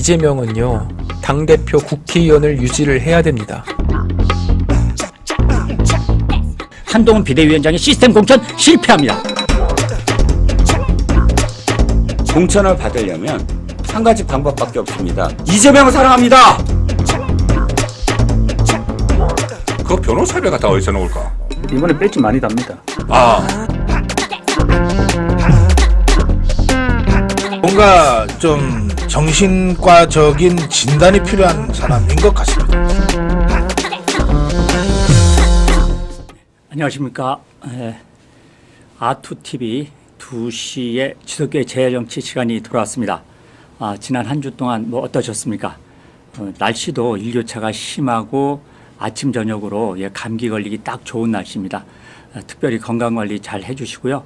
이재명은요, 당대표 국회의원을 유지를 해야 됩니다. 한동훈 비대위원장의 시스템 공천 실패합니다. 공천을 받으려면 한 가지 방법밖에 없습니다. 이재명을 사랑합니다. 그 변호사비가 다 어디서 나올까? 이번에 배지 많이 답니다. 뭔가 좀 정신과적인 진단이 필요한 사람인 것 같습니다. 안녕하십니까. 아투TV 2시에 지속교회 재정치 시간이 돌아왔습니다. 지난 한 주 동안 뭐 어떠셨습니까? 날씨도 일교차가 심하고 아침 저녁으로 감기 걸리기 딱 좋은 날씨입니다. 특별히 건강관리 잘 해주시고요.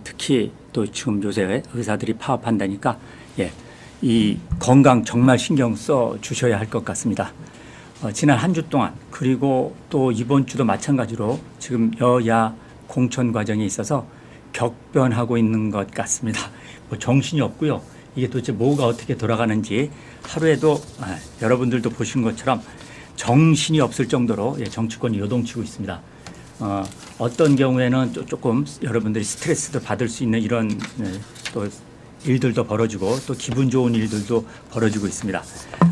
특히 또 지금 요새 의사들이 파업한다니까 이 건강 정말 신경 써 주셔야 할 것 같습니다. 지난 한 주 동안 그리고 또 이번 주도 마찬가지로 지금 여야 공천 과정에 있어서 격변하고 있는 것 같습니다. 뭐 정신이 없고요. 이게 도대체 뭐가 어떻게 돌아가는지 하루에도 여러분들도 보신 것처럼 정신이 없을 정도로 정치권이 요동치고 있습니다. 어떤 경우에는 조금 여러분들이 스트레스도 받을 수 있는 이런 또 일들도 벌어지고 또 기분 좋은 일들도 벌어지고 있습니다.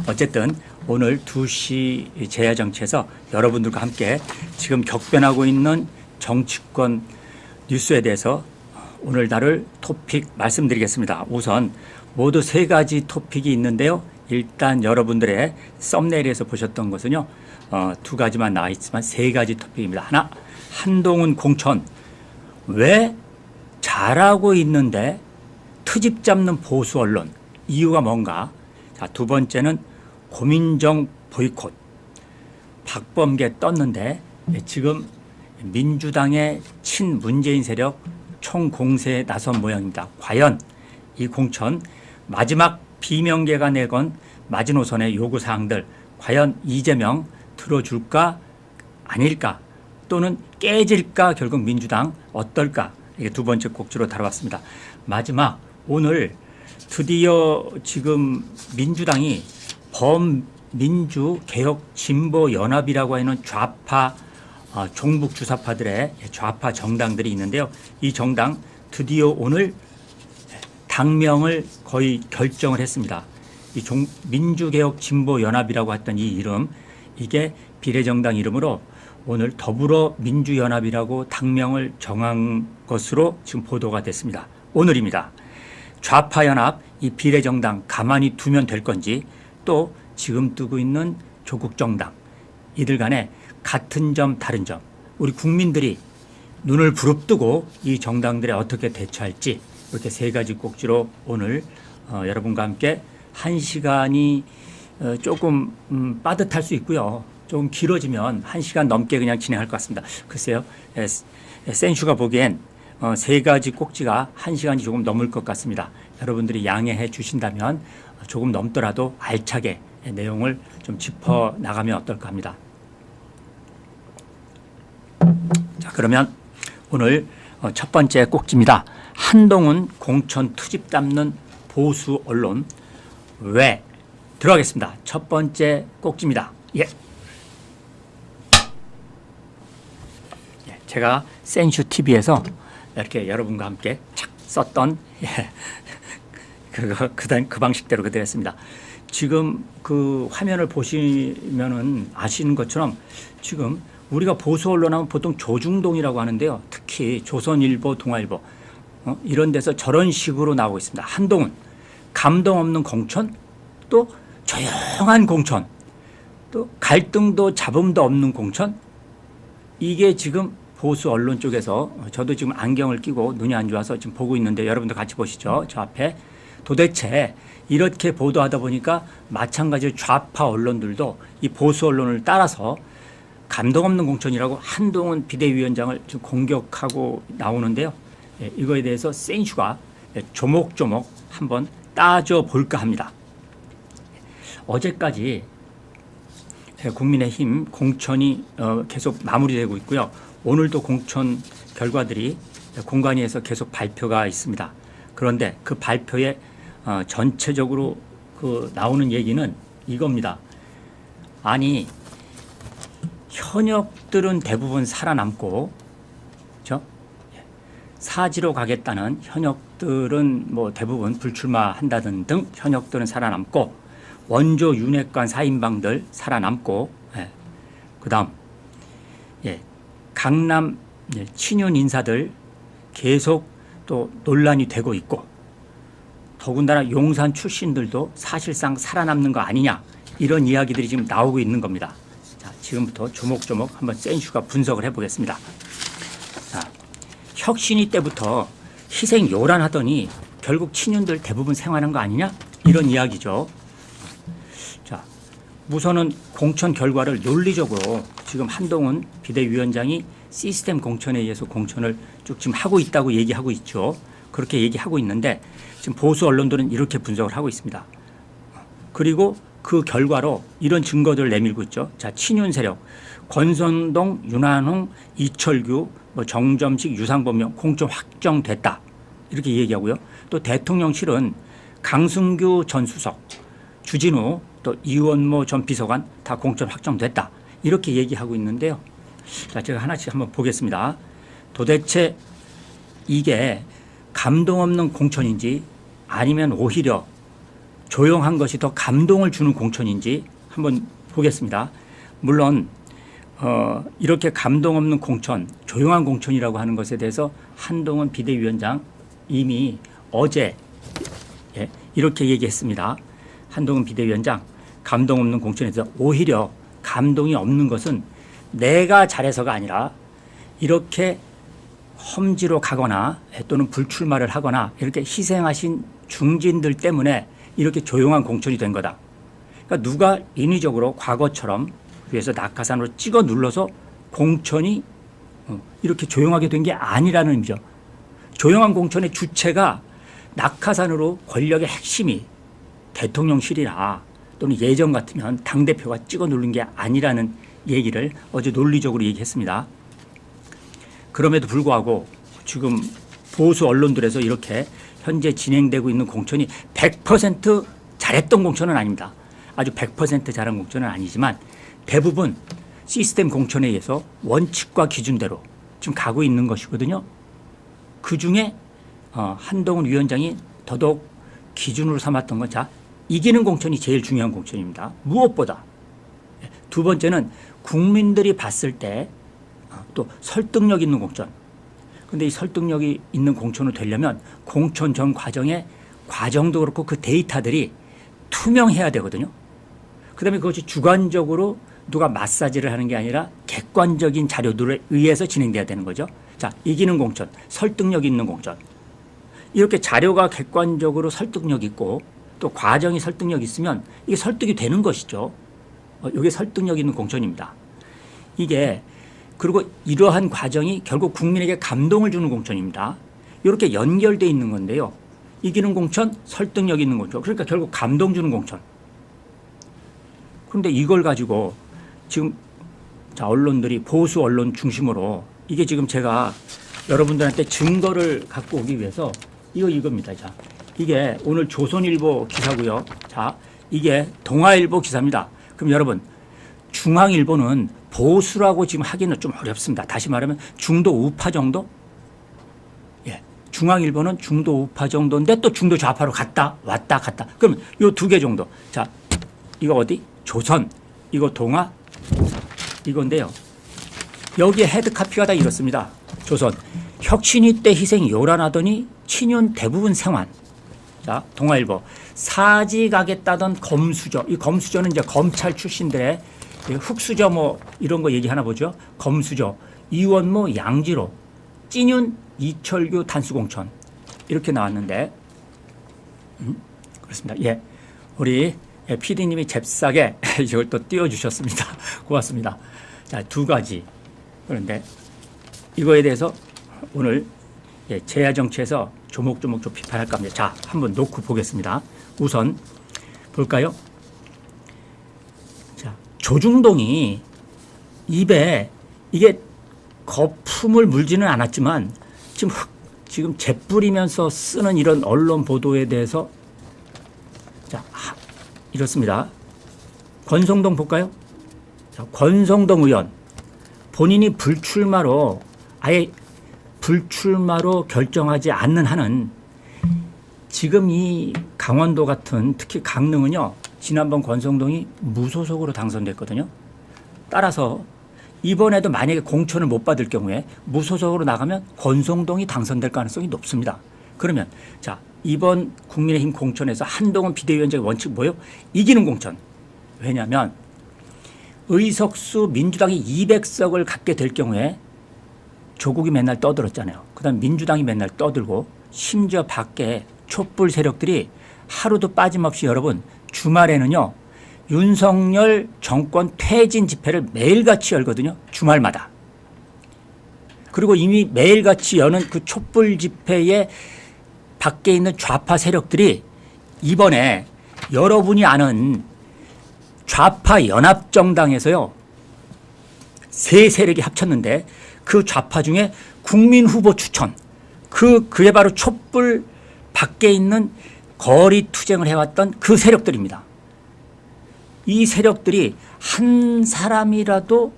어쨌든 오늘 2시 재야정치에서 여러분들과 함께 지금 격변하고 있는 정치권 뉴스에 대해서 오늘 다룰 토픽 말씀드리겠습니다. 우선 모두 3가지 토픽이 있는데요. 일단 여러분들의 썸네일에서 보셨던 것은요. 2가지만 나와 있지만 3가지 토픽입니다. 하나, 한동훈 공천. 왜 잘하고 있는데 트집 잡는 보수 언론. 이유가 뭔가. 자, 2번째는 고민정 보이콧. 박범계 떴는데 지금 민주당의 친문재인 세력 총공세에 나선 모양입니다. 과연 이 공천 마지막 비명계가 내건 마지노선의 요구사항들 과연 이재명 들어줄까 아닐까 또는 깨질까 결국 민주당 어떨까 이게 2번째 꼭지로 다뤄봤습니다. 마지막 오늘 드디어 지금 민주당이 범민주개혁진보연합이라고 하는 좌파 종북 주사파들의 좌파 정당들이 있는데요. 이 정당 드디어 오늘 당명을 거의 결정을 했습니다. 이 민주개혁진보연합이라고 했던 이 이름 이게 비례정당 이름으로 오늘 더불어민주연합이라고 당명을 정한 것으로 지금 보도가 됐습니다. 오늘입니다. 좌파연합 이 비례정당 가만히 두면 될 건지 또 지금 뜨고 있는 조국정당 이들 간에 같은 점 다른 점 우리 국민들이 눈을 부릅뜨고 이 정당들에 어떻게 대처할지 이렇게 3가지 꼭지로 오늘 여러분과 함께 1시간이 조금 빠듯할 수 있고요. 좀 길어지면 1시간 넘게 그냥 진행할 것 같습니다. 글쎄요. 센슈가 보기엔 3가지 꼭지가 1시간이 조금 넘을 것 같습니다. 여러분들이 양해해 주신다면 조금 넘더라도 알차게 내용을 좀 짚어 나가면 어떨까 합니다. 자, 그러면 오늘 첫 번째 꼭지입니다. 한동훈 공천 투집 담는 보수 언론 왜 들어가겠습니다. 첫 번째 꼭지입니다. 제가 센슈 TV에서 이렇게 여러분과 함께 착 썼던 그 방식대로 그대로 했습니다. 지금 그 화면을 보시면은 아시는 것처럼 지금 우리가 보수 언론하면 보통 조중동이라고 하는데요. 특히 조선일보, 동아일보 이런 데서 저런 식으로 나오고 있습니다. 한동훈 감동 없는 공천 또 조용한 공천 또 갈등도 잡음도 없는 공천 이게 지금 보수 언론 쪽에서 저도 지금 안경을 끼고 눈이 안 좋아서 지금 보고 있는데 여러분도 같이 보시죠. 저 앞에 도대체 이렇게 보도하다 보니까 마찬가지로 좌파 언론들도 이 보수 언론을 따라서 감동 없는 공천이라고 한동훈 비대위원장을 지금 공격하고 나오는데요. 이거에 대해서 센슈가 조목조목 한번 따져볼까 합니다. 어제까지 국민의힘 공천이 계속 마무리되고 있고요. 오늘도 공천 결과들이 공관위에서 계속 발표가 있습니다. 그런데 그 발표에 전체적으로 나오는 얘기는 이겁니다. 아니, 현역들은 대부분 살아남고, 그렇죠? 사지로 가겠다는 현역들은 뭐 대부분 불출마한다든 등 현역들은 살아남고, 원조 윤핵관 4인방들 살아남고, 그다음 강남 친윤 인사들 계속 또 논란이 되고 있고, 더군다나 용산 출신들도 사실상 살아남는 거 아니냐, 이런 이야기들이 지금 나오고 있는 겁니다. 자, 지금부터 조목조목 한번 센슈가 분석을 해보겠습니다. 자, 혁신위 때부터 희생 요란하더니 결국 친윤들 대부분 생활한 거 아니냐, 이런 이야기죠. 자, 우선은 공천 결과를 논리적으로 지금 한동훈 비대위원장이 시스템 공천에 의해서 공천을 쭉 지금 하고 있다고 얘기하고 있죠. 그렇게 얘기하고 있는데 지금 보수 언론들은 이렇게 분석을 하고 있습니다. 그리고 그 결과로 이런 증거들을 내밀고 있죠. 자, 친윤 세력 권선동, 윤한홍, 이철규, 뭐 정점식, 유상범명 공천 확정됐다, 이렇게 얘기하고요. 또 대통령실은 강승규 전 수석, 주진우, 또 이원모 전 비서관 다 공천 확정됐다, 이렇게 얘기하고 있는데요. 자, 제가 하나씩 한번 보겠습니다. 도대체 이게 감동 없는 공천인지 아니면 오히려 조용한 것이 더 감동을 주는 공천인지 한번 보겠습니다. 물론 이렇게 감동 없는 공천, 조용한 공천이라고 하는 것에 대해서 한동훈 비대위원장 이미 어제 이렇게 얘기했습니다. 한동훈 비대위원장, 감동 없는 공천에서 오히려 감동이 없는 것은 내가 잘해서가 아니라 이렇게 험지로 가거나 또는 불출마를 하거나 이렇게 희생하신 중진들 때문에 이렇게 조용한 공천이 된 거다. 그러니까 누가 인위적으로 과거처럼 위에서 낙하산으로 찍어 눌러서 공천이 이렇게 조용하게 된 게 아니라는 의미죠. 조용한 공천의 주체가 낙하산으로 권력의 핵심이 대통령실이나 또는 예전 같으면 당대표가 찍어 누른 게 아니라는 얘기를 어제 논리적으로 얘기했습니다. 그럼에도 불구하고 지금 보수 언론들에서 이렇게 현재 진행되고 있는 공천이 100% 잘했던 공천은 아닙니다. 아주 100% 잘한 공천은 아니지만 대부분 시스템 공천에 의해서 원칙과 기준대로 지금 가고 있는 것이거든요. 그중에 한동훈 위원장이 더더욱 기준으로 삼았던 건, 자, 이기는 공천이 제일 중요한 공천입니다. 무엇보다. 두 번째는 국민들이 봤을 때 또 설득력 있는 공천. 그런데 이 설득력이 있는 공천으로 되려면 공천 전 과정의 과정도 그렇고 그 데이터들이 투명해야 되거든요. 그다음에 그것이 주관적으로 누가 마사지를 하는 게 아니라 객관적인 자료들에 의해서 진행돼야 되는 거죠. 자, 이기는 공천, 설득력 있는 공천. 이렇게 자료가 객관적으로 설득력 있고 또 과정이 설득력 있으면 이게 설득이 되는 것이죠. 이게 설득력 있는 공천입니다. 이게 그리고 이러한 과정이 결국 국민에게 감동을 주는 공천입니다. 이렇게 연결되어 있는 건데요. 이기는 공천, 설득력 있는 공천. 그러니까 결국 감동 주는 공천. 그런데 이걸 가지고 지금 자, 언론들이 보수 언론 중심으로 이게 지금 제가 여러분들한테 증거를 갖고 오기 위해서 이겁니다. 자, 이게 오늘 조선일보 기사고요. 자, 이게 동아일보 기사입니다. 그럼 여러분, 중앙일보는 보수라고 지금 하기는 좀 어렵습니다. 다시 말하면 중도 우파 정도? 예. 중앙일보는 중도 우파 정도인데 또 중도 좌파로 갔다 왔다 갔다. 그러면 요 두 개 정도. 자, 이거 어디? 조선. 이거 동아. 이건데요. 여기에 헤드카피가 다 이렇습니다. 조선. 혁신위 때 희생이 요란하더니 친윤 대부분 생환. 자, 동아일보. 사지 가겠다던 검수저. 이 검수저는 이제 검찰 출신들의 흑수저 뭐 이런 거 얘기하나 보죠. 검수저, 이원모, 양지로, 찐윤, 이철규 단수공천 이렇게 나왔는데 그렇습니다. 예, 우리 PD님이 잽싸게 이걸 또 띄워주셨습니다. 고맙습니다. 자, 두 가지. 그런데 이거에 대해서 오늘 제야 정치에서 조목조목 좀 비판할까 합니다. 자, 한번 놓고 보겠습니다. 우선 볼까요? 조중동이 입에 이게 거품을 물지는 않았지만 지금 재뿌리면서 쓰는 이런 언론 보도에 대해서 자, 이렇습니다. 권성동 볼까요? 자, 권성동 의원 본인이 불출마로 아예 불출마로 결정하지 않는 한은 지금 이 강원도 같은 특히 강릉은요. 지난번 권성동이 무소속으로 당선됐거든요. 따라서 이번에도 만약에 공천을 못 받을 경우에 무소속으로 나가면 권성동이 당선될 가능성이 높습니다. 그러면 자 이번 국민의힘 공천에서 한동훈 비대위원장의 원칙 뭐예요? 이기는 공천. 왜냐하면 의석수 민주당이 200석을 갖게 될 경우에 조국이 맨날 떠들었잖아요. 그다음 민주당이 맨날 떠들고 심지어 밖에 촛불 세력들이 하루도 빠짐없이 여러분 주말에는요. 윤석열 정권 퇴진 집회를 매일같이 열거든요. 주말마다. 그리고 이미 매일같이 여는 그 촛불 집회에 밖에 있는 좌파 세력들이 이번에 여러분이 아는 좌파 연합정당에서요. 세 세력이 합쳤는데 그 좌파 중에 국민 후보 추천 그게 바로 촛불 밖에 있는 거리 투쟁을 해왔던 그 세력들입니다. 이 세력들이 한 사람이라도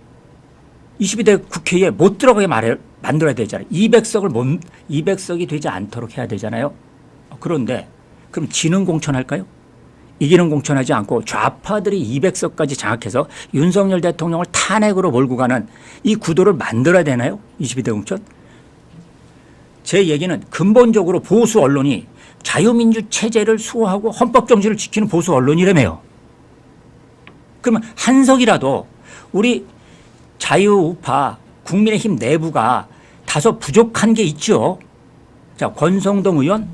22대 국회에 못 들어가게 만들어야 되잖아요. 200석이 되지 않도록 해야 되잖아요. 그런데 그럼 지는 공천할까요? 이기는 공천하지 않고 좌파들이 200석까지 장악해서 윤석열 대통령을 탄핵으로 몰고 가는 이 구도를 만들어야 되나요? 22대 공천? 제 얘기는 근본적으로 보수 언론이 자유민주 체제를 수호하고 헌법 정신을 지키는 보수 언론이라며요. 그러면 한석이라도 우리 자유우파 국민의힘 내부가 다소 부족한 게 있죠. 자, 권성동 의원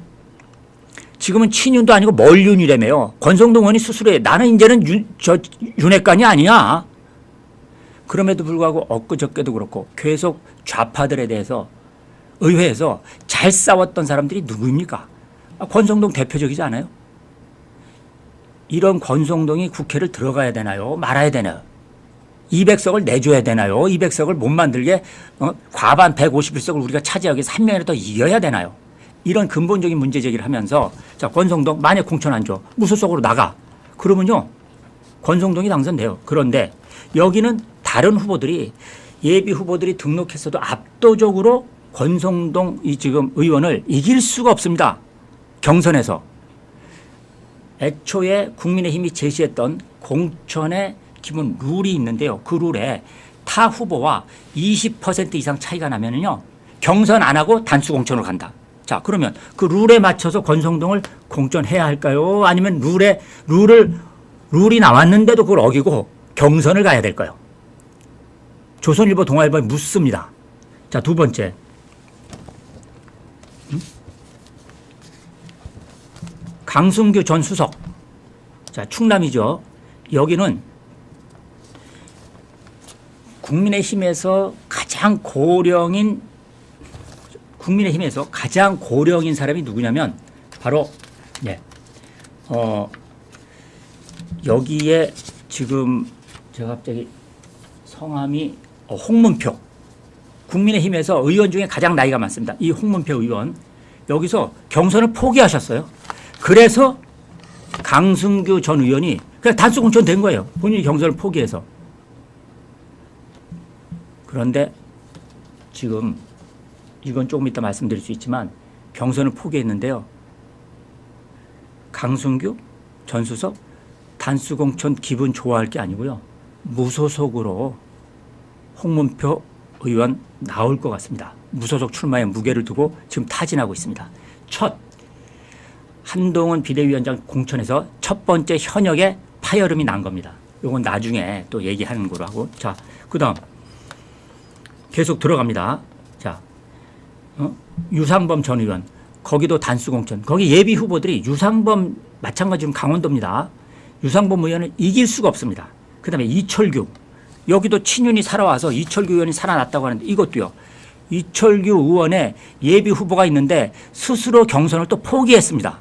지금은 친윤도 아니고 멀윤이라며요. 권성동 의원이 스스로 해. 나는 이제는 윤핵관이 아니야. 그럼에도 불구하고 엊그저께도 그렇고 계속 좌파들에 대해서 의회에서 잘 싸웠던 사람들이 누구입니까? 권성동 대표적이지 않아요? 이런 권성동이 국회를 들어가야 되나요? 말아야 되나요? 200석을 내줘야 되나요? 200석을 못 만들게 과반 151석을 우리가 차지하기 위해서 한 명이라도 더 이겨야 되나요? 이런 근본적인 문제 제기를 하면서 자 권성동 만약 공천 안 줘. 무소속으로 나가. 그러면요. 권성동이 당선돼요. 그런데 여기는 다른 후보들이 예비 후보들이 등록했어도 압도적으로 권성동 이 지금 의원을 이길 수가 없습니다. 경선에서. 애초에 국민의힘이 제시했던 공천의 기본 룰이 있는데요. 그 룰에 타 후보와 20% 이상 차이가 나면은요. 경선 안 하고 단수 공천으로 간다. 자, 그러면 그 룰에 맞춰서 권성동을 공천해야 할까요? 아니면 룰이 나왔는데도 그걸 어기고 경선을 가야 될까요? 조선일보 동아일보에 묻습니다. 자, 두 번째. 강승규 전 수석. 자, 충남이죠. 여기는 국민의힘에서 가장 고령인 사람이 누구냐면 바로 여기에 지금 제가 갑자기 성함이 홍문표. 국민의힘에서 의원 중에 가장 나이가 많습니다. 이 홍문표 의원. 여기서 경선을 포기하셨어요. 그래서 강승규 전 의원이 그냥 단수 공천된 거예요. 본인이 경선을 포기해서. 그런데 지금 이건 조금 이따 말씀드릴 수 있지만 경선을 포기했는데요. 강승규 전 수석 단수 공천 기분 좋아할 게 아니고요. 무소속으로 홍문표 의원 나올 것 같습니다. 무소속 출마에 무게를 두고 지금 타진하고 있습니다. 첫 한동훈 비대위원장 공천에서 첫 번째 현역에 파열음이 난 겁니다. 이건 나중에 또 얘기하는 거로 하고. 자, 그다음 계속 들어갑니다. 자, 유상범 전 의원 거기도 단수 공천. 거기 예비 후보들이 유상범 마찬가지로 강원도입니다. 유상범 의원을 이길 수가 없습니다. 그다음에 이철규 여기도 친윤이 살아와서 이철규 의원이 살아났다고 하는데 이것도요. 이철규 의원의 예비 후보가 있는데 스스로 경선을 또 포기했습니다.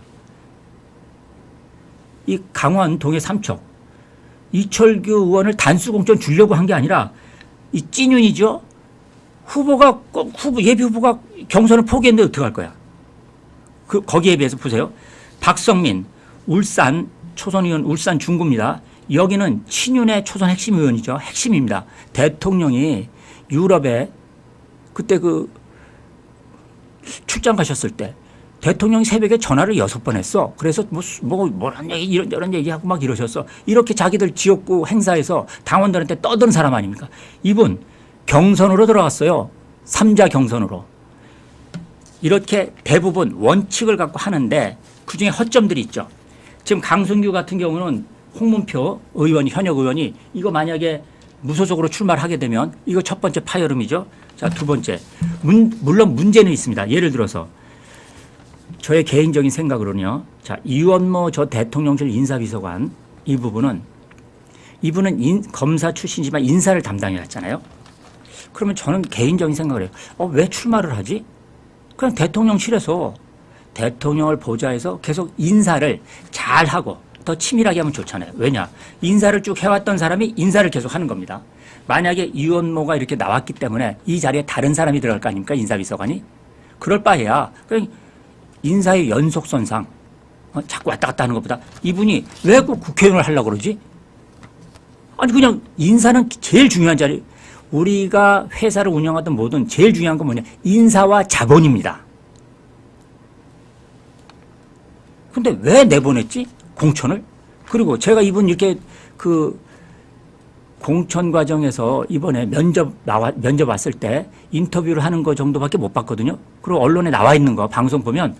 이 강원 동해 삼척 이철규 의원을 단수 공천 주려고 한 게 아니라 이 찐윤이죠. 예비 후보가 경선을 포기했는데 어떡할 거야. 거기에 비해서 보세요. 박성민 울산 초선 의원 울산 중구입니다. 여기는 친윤의 초선 핵심 의원이죠. 핵심입니다. 대통령이 유럽에 그때 그 출장 가셨을 때 대통령이 새벽에 전화를 6번 했어. 그래서 뭐런 얘기 이런 얘기하고 막 이러셨어. 이렇게 자기들 지역구 행사에서 당원들한테 떠드는 사람 아닙니까? 이분 경선으로 들어갔어요. 3자 경선으로. 이렇게 대부분 원칙을 갖고 하는데 그중에 허점들이 있죠. 지금 강승규 같은 경우는 홍문표 의원이 현역 의원이 이거 만약에 무소속으로 출마를 하게 되면 이거 첫 번째 파열음이죠. 자, 두 번째. 물론 문제는 있습니다. 예를 들어서 저의 개인적인 생각으로는요. 자, 이원모 저 대통령실 인사비서관 이 부분은 이분은 검사 출신이지만 인사를 담당해왔잖아요. 그러면 저는 개인적인 생각을 해요. 왜 출마를 하지? 그냥 대통령실에서 대통령을 보좌해서 계속 인사를 잘하고 더 치밀하게 하면 좋잖아요. 왜냐? 인사를 쭉 해왔던 사람이 인사를 계속 하는 겁니다. 만약에 이원모가 이렇게 나왔기 때문에 이 자리에 다른 사람이 들어갈 거 아닙니까? 인사비서관이. 그럴 바에야 그냥 인사의 연속선상 자꾸 왔다 갔다 하는 것보다 이분이 왜 꼭 국회의원을 하려고 그러지? 아니 그냥 인사는 제일 중요한 자리. 우리가 회사를 운영하든 뭐든 제일 중요한 건 뭐냐? 인사와 자본입니다. 근데 왜 내보냈지? 공천을? 그리고 제가 이분 이렇게 그 공천 과정에서 이번에 면접 왔을 때 인터뷰를 하는 거 정도밖에 못 봤거든요. 그리고 언론에 나와 있는 거 방송 보면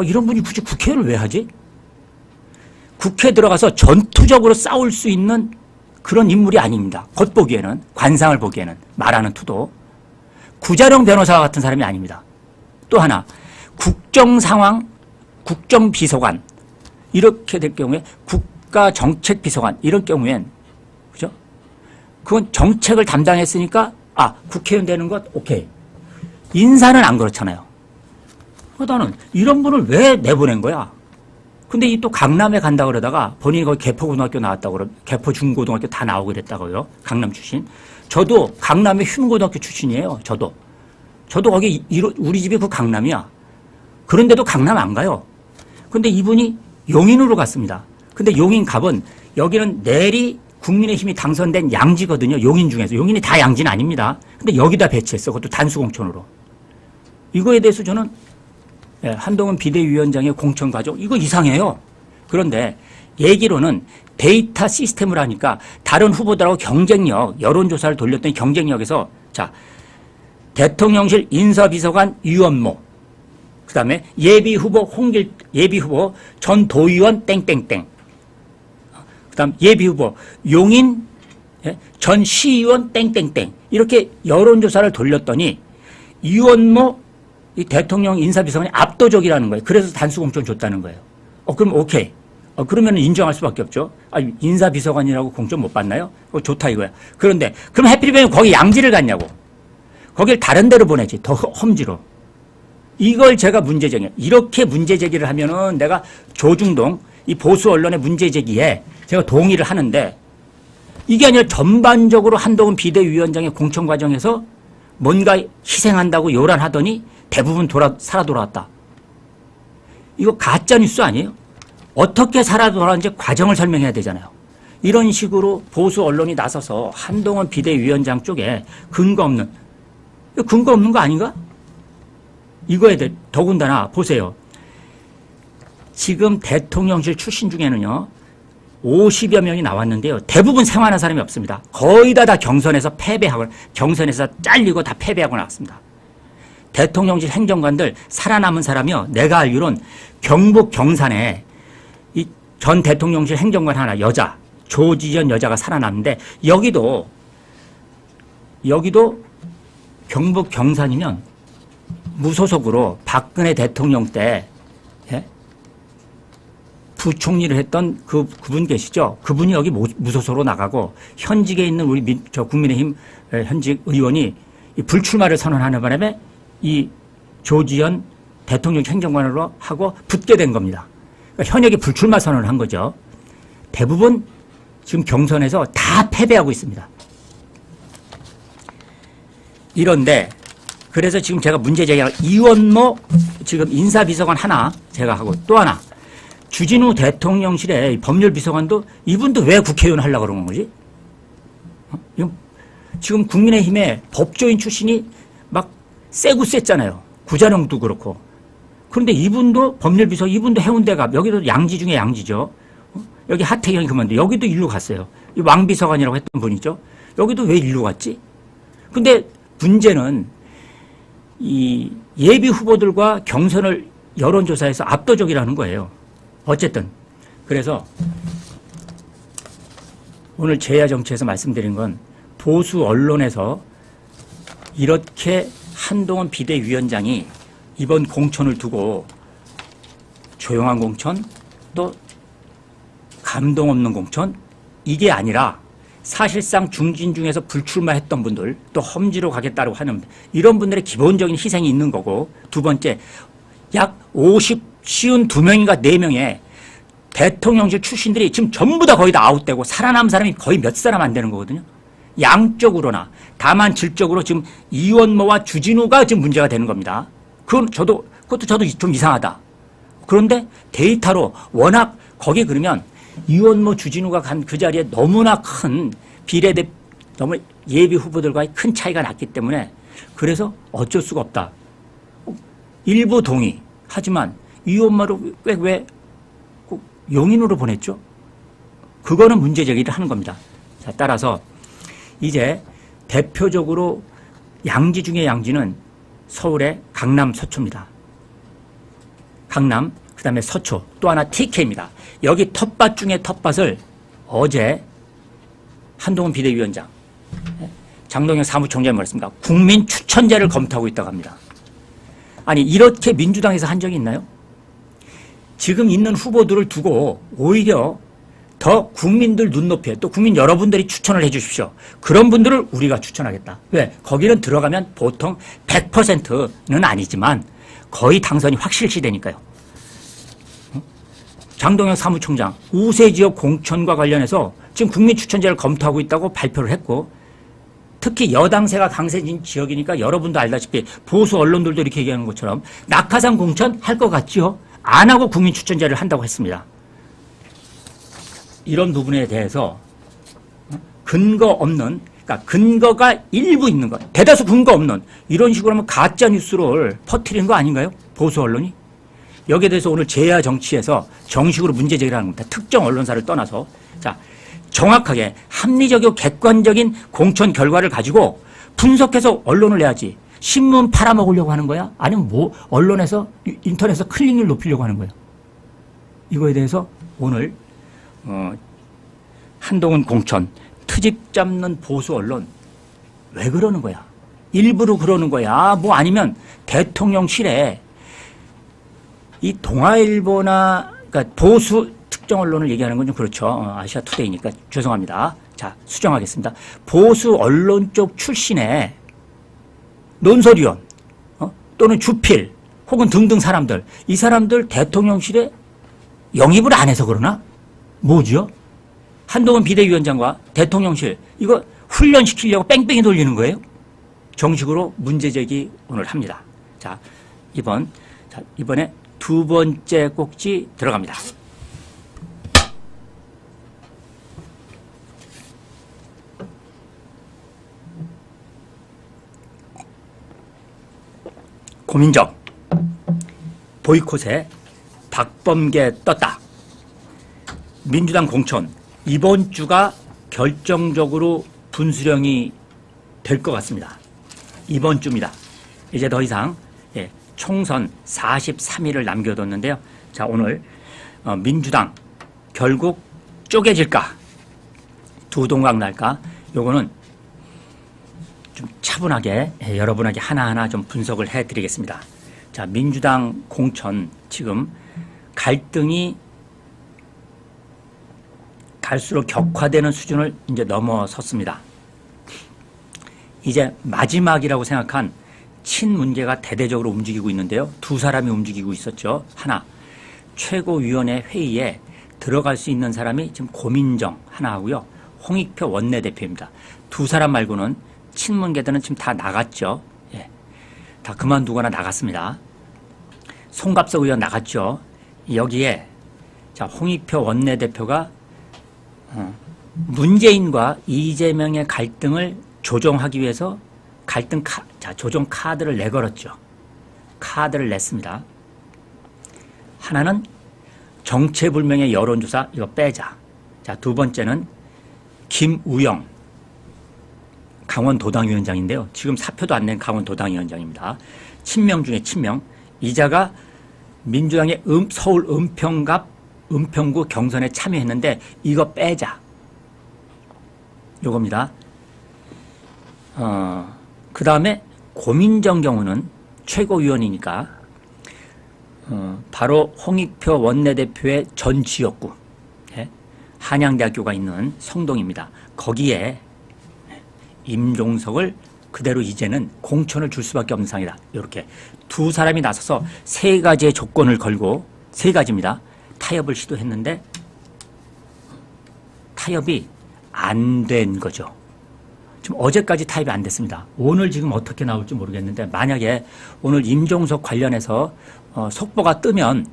이런 분이 굳이 국회의원을 왜 하지? 국회에 들어가서 전투적으로 싸울 수 있는 그런 인물이 아닙니다. 겉보기에는, 관상을 보기에는, 말하는 투도. 구자룡 변호사와 같은 사람이 아닙니다. 또 하나, 국정상황, 국정비서관 이렇게 될 경우에 국가정책비서관 이런 경우엔 그죠? 그건 정책을 담당했으니까 국회의원 되는 것 오케이. 인사는 안 그렇잖아요. 나는 이런 분을 왜 내보낸 거야? 근데 이 또 강남에 간다 그러다가 본인이 거기 개포고등학교 나왔다고 그러 개포중고등학교 다 나오고 그랬다고요. 강남 출신. 저도 강남의 휴문고등학교 출신이에요. 저도 거기 우리 집이 그 강남이야. 그런데도 강남 안 가요. 근데 이분이 용인으로 갔습니다. 근데 용인 갑은 여기는 내리 국민의힘이 당선된 양지거든요. 용인 중에서. 용인이 다 양지는 아닙니다. 근데 여기다 배치했어. 그것도 단수공천으로. 이거에 대해서 저는 한동훈 비대위원장의 공천 과정 이거 이상해요. 그런데 얘기로는 데이터 시스템을 하니까 다른 후보들하고 경쟁력, 여론조사를 돌렸더니 경쟁력에서 자 대통령실 인사비서관 유원모 그다음에 예비후보 예비후보 전 도의원 땡땡땡 그다음 예비후보 용인 전 시의원 땡땡땡 이렇게 여론조사를 돌렸더니 유원모 이 대통령 인사비서관이 압도적이라는 거예요. 그래서 단수공천 줬다는 거예요. 그럼 오케이. 그러면 인정할 수밖에 없죠. 인사비서관이라고 공천 못 받나요? 좋다 이거야. 그런데 그럼 해필이면 거기 양지를 갔냐고. 거길 다른 데로 보내지. 더 험지로. 이걸 제가 문제제기. 이렇게 문제제기를 하면은 내가 조중동 이 보수 언론의 문제제기에 제가 동의를 하는데 이게 아니라 전반적으로 한동훈 비대위원장의 공천 과정에서 뭔가 희생한다고 요란하더니 대부분 살아 돌아왔다. 이거 가짜뉴스 아니에요? 어떻게 살아 돌아왔는지 과정을 설명해야 되잖아요. 이런 식으로 보수 언론이 나서서 한동훈 비대위원장 쪽에 근거 없는 거 아닌가? 이거에 대해 더군다나 보세요. 지금 대통령실 출신 중에는요. 50여 명이 나왔는데요. 대부분 생활한 사람이 없습니다. 거의 다 경선에서 패배하고 경선에서 잘리고 다 패배하고 나왔습니다. 대통령실 행정관들 살아남은 사람이요. 내가 알기로는 경북 경산에 이 전 대통령실 행정관 하나 여자 조지연 여자가 살아남는데 여기도 경북 경산이면 무소속으로 박근혜 대통령 때 부총리를 했던 그분 계시죠? 그분이 여기 무소속으로 나가고 현직에 있는 우리 국민의힘 현직 의원이 이 불출마를 선언하는 바람에 이 조지현 대통령 행정관으로 하고 붙게 된 겁니다. 그러니까 현역이 불출마 선언을 한 거죠. 대부분 지금 경선에서 다 패배하고 있습니다. 이런데 그래서 지금 제가 문제 제기한 이원모 지금 인사비서관 하나 제가 하고 또 하나 주진우 대통령실의 법률비서관도 이분도 왜 국회의원 하려고 그러는 거지? 지금 국민의힘의 법조인 출신이 막 세고 셌잖아요. 구자룡도 그렇고. 그런데 이분도 법률비서, 이분도 해운대갑, 여기도 양지 중에 양지죠. 여기 하태경이 그만둬. 여기도 일로 갔어요. 이 왕비서관이라고 했던 분이죠. 여기도 왜 일로 갔지? 근데 문제는 이 예비 후보들과 경선을 여론조사에서 압도적이라는 거예요. 어쨌든. 그래서 오늘 제야 정치에서 말씀드린 건 보수 언론에서 이렇게 한동훈 비대위원장이 이번 공천을 두고 조용한 공천 또 감동 없는 공천 이게 아니라 사실상 중진 중에서 불출마했던 분들 또 험지로 가겠다고 하는 이런 분들의 기본적인 희생이 있는 거고 두 번째 약 52명인가 4명의 대통령실 출신들이 지금 전부 다 거의 다 아웃되고 살아남은 사람이 거의 몇 사람 안 되는 거거든요. 양적으로나 다만 질적으로 지금 이원모와 주진우가 지금 문제가 되는 겁니다. 그것도 저도 좀 이상하다. 그런데 데이터로 워낙 거기 그러면 이원모 주진우가 간 그 자리에 너무나 큰 너무 예비 후보들과의 큰 차이가 났기 때문에 그래서 어쩔 수가 없다. 일부 동의. 하지만 이원모를 왜 용인으로 보냈죠? 그거는 문제 제기를 하는 겁니다. 자, 따라서 이제 대표적으로 양지 중에 양지는 서울의 강남 서초입니다. 강남, 그 다음에 서초, 또 하나 TK입니다. 여기 텃밭 중에 텃밭을 어제 한동훈 비대위원장, 장동영 사무총장이 말했습니다. 국민 추천제를 검토하고 있다고 합니다. 아니 이렇게 민주당에서 한 적이 있나요? 지금 있는 후보들을 두고 오히려 더 국민들 눈높이에 또 국민 여러분들이 추천을 해 주십시오. 그런 분들을 우리가 추천하겠다. 왜? 거기는 들어가면 보통 100%는 아니지만 거의 당선이 확실시 되니까요. 장동영 사무총장 우세지역 공천과 관련해서 지금 국민 추천제를 검토하고 있다고 발표를 했고 특히 여당세가 강세진 지역이니까 여러분도 알다시피 보수 언론들도 이렇게 얘기하는 것처럼 낙하산 공천 할 것 같지요? 안 하고 국민 추천제를 한다고 했습니다. 이런 부분에 대해서 근거 없는, 그러니까 근거가 일부 있는 것, 대다수 근거 없는 이런 식으로 하면 가짜 뉴스를 퍼뜨리는 거 아닌가요? 보수 언론이? 여기에 대해서 오늘 제야 정치에서 정식으로 문제 제기를 하는 겁니다. 특정 언론사를 떠나서. 자, 정확하게 합리적이고 객관적인 공천 결과를 가지고 분석해서 언론을 내야지. 신문 팔아먹으려고 하는 거야? 아니면 뭐 언론에서 인터넷에서 클릭률 높이려고 하는 거야? 이거에 대해서 오늘 한동훈 공천 트집 잡는 보수 언론 왜 그러는 거야? 일부러 그러는 거야. 뭐 아니면 대통령실에 이 동아일보나 그러니까 보수 특정 언론을 얘기하는 건 좀 그렇죠. 아시아투데이니까 죄송합니다. 자, 수정하겠습니다. 보수 언론 쪽 출신의 논설위원 또는 주필 혹은 등등 사람들 이 사람들 대통령실에 영입을 안 해서 그러나? 뭐죠? 한동훈 비대위원장과 대통령실 이거 훈련시키려고 뺑뺑이 돌리는 거예요? 정식으로 문제제기 오늘 합니다. 자, 이번에 두 번째 꼭지 들어갑니다. 고민정 보이콧에 박범계 떴다. 민주당 공천 이번 주가 결정적으로 분수령이 될 것 같습니다. 이번 주입니다. 이제 더 이상 총선 43일을 남겨뒀는데요. 자, 오늘 민주당 결국 쪼개질까 두 동강 날까 요거는 좀 차분하게 여러분에게 하나하나 좀 분석을 해드리겠습니다. 자, 민주당 공천 지금 갈등이 갈수록 격화되는 수준을 이제 넘어섰습니다. 이제 마지막이라고 생각한 친문계가 대대적으로 움직이고 있는데요. 두 사람이 움직이고 있었죠. 하나, 최고위원회 회의에 들어갈 수 있는 사람이 지금 고민정 하나 하고요. 홍익표 원내대표입니다. 두 사람 말고는 친문계들은 지금 다 나갔죠. 예. 다 그만두거나 나갔습니다. 송갑석 의원 나갔죠. 여기에 자, 홍익표 원내대표가 문재인과 이재명의 갈등을 조정하기 위해서 조정 카드를 내걸었죠. 카드를 냈습니다. 하나는 정체불명의 여론조사 이거 빼자. 자, 두 번째는 김우영 강원도당위원장인데요. 지금 사표도 안 낸 강원도당위원장입니다. 친명 중에 친명. 이자가 민주당의 서울 은평구 경선에 참여했는데 이거 빼자. 요겁니다. 그 다음에 고민정 경우는 최고위원이니까 바로 홍익표 원내대표의 전 지역구 한양대학교가 있는 성동입니다. 거기에 임종석을 그대로 이제는 공천을 줄 수밖에 없는 상황이다. 이렇게 두 사람이 나서서 세 가지의 조건을 걸고 세 가지입니다. 타협을 시도했는데 타협이 안 된 거죠. 지금 어제까지 타협이 안 됐습니다. 오늘 지금 어떻게 나올지 모르겠는데 만약에 오늘 임종석 관련해서 속보가 뜨면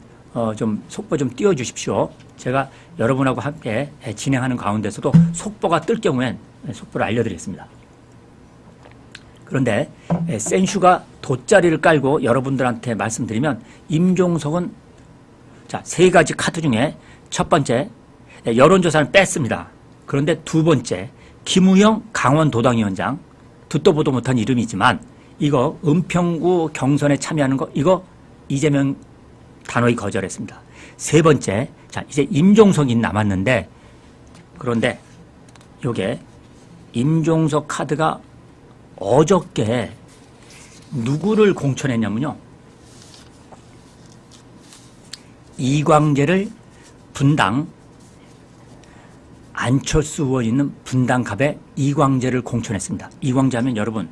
좀 속보 좀 띄워주십시오. 제가 여러분하고 함께 진행하는 가운데서도 속보가 뜰 경우엔 속보를 알려드리겠습니다. 그런데 센슈가 돗자리를 깔고 여러분들한테 말씀드리면 임종석은 자, 세 가지 카드 중에 첫 번째 여론조사는 뺐습니다. 그런데 두 번째 김우영 강원도당위원장 듣도 보도 못한 이름이지만 이거 은평구 경선에 참여하는 거 이거 이재명 단호히 거절했습니다. 세 번째 자 이제 임종석이 남았는데 그런데 요게 임종석 카드가 어저께 누구를 공천했냐면요. 이광재를 분당 안철수 의원 있는 분당갑에 이광재를 공천했습니다. 이광재 하면 여러분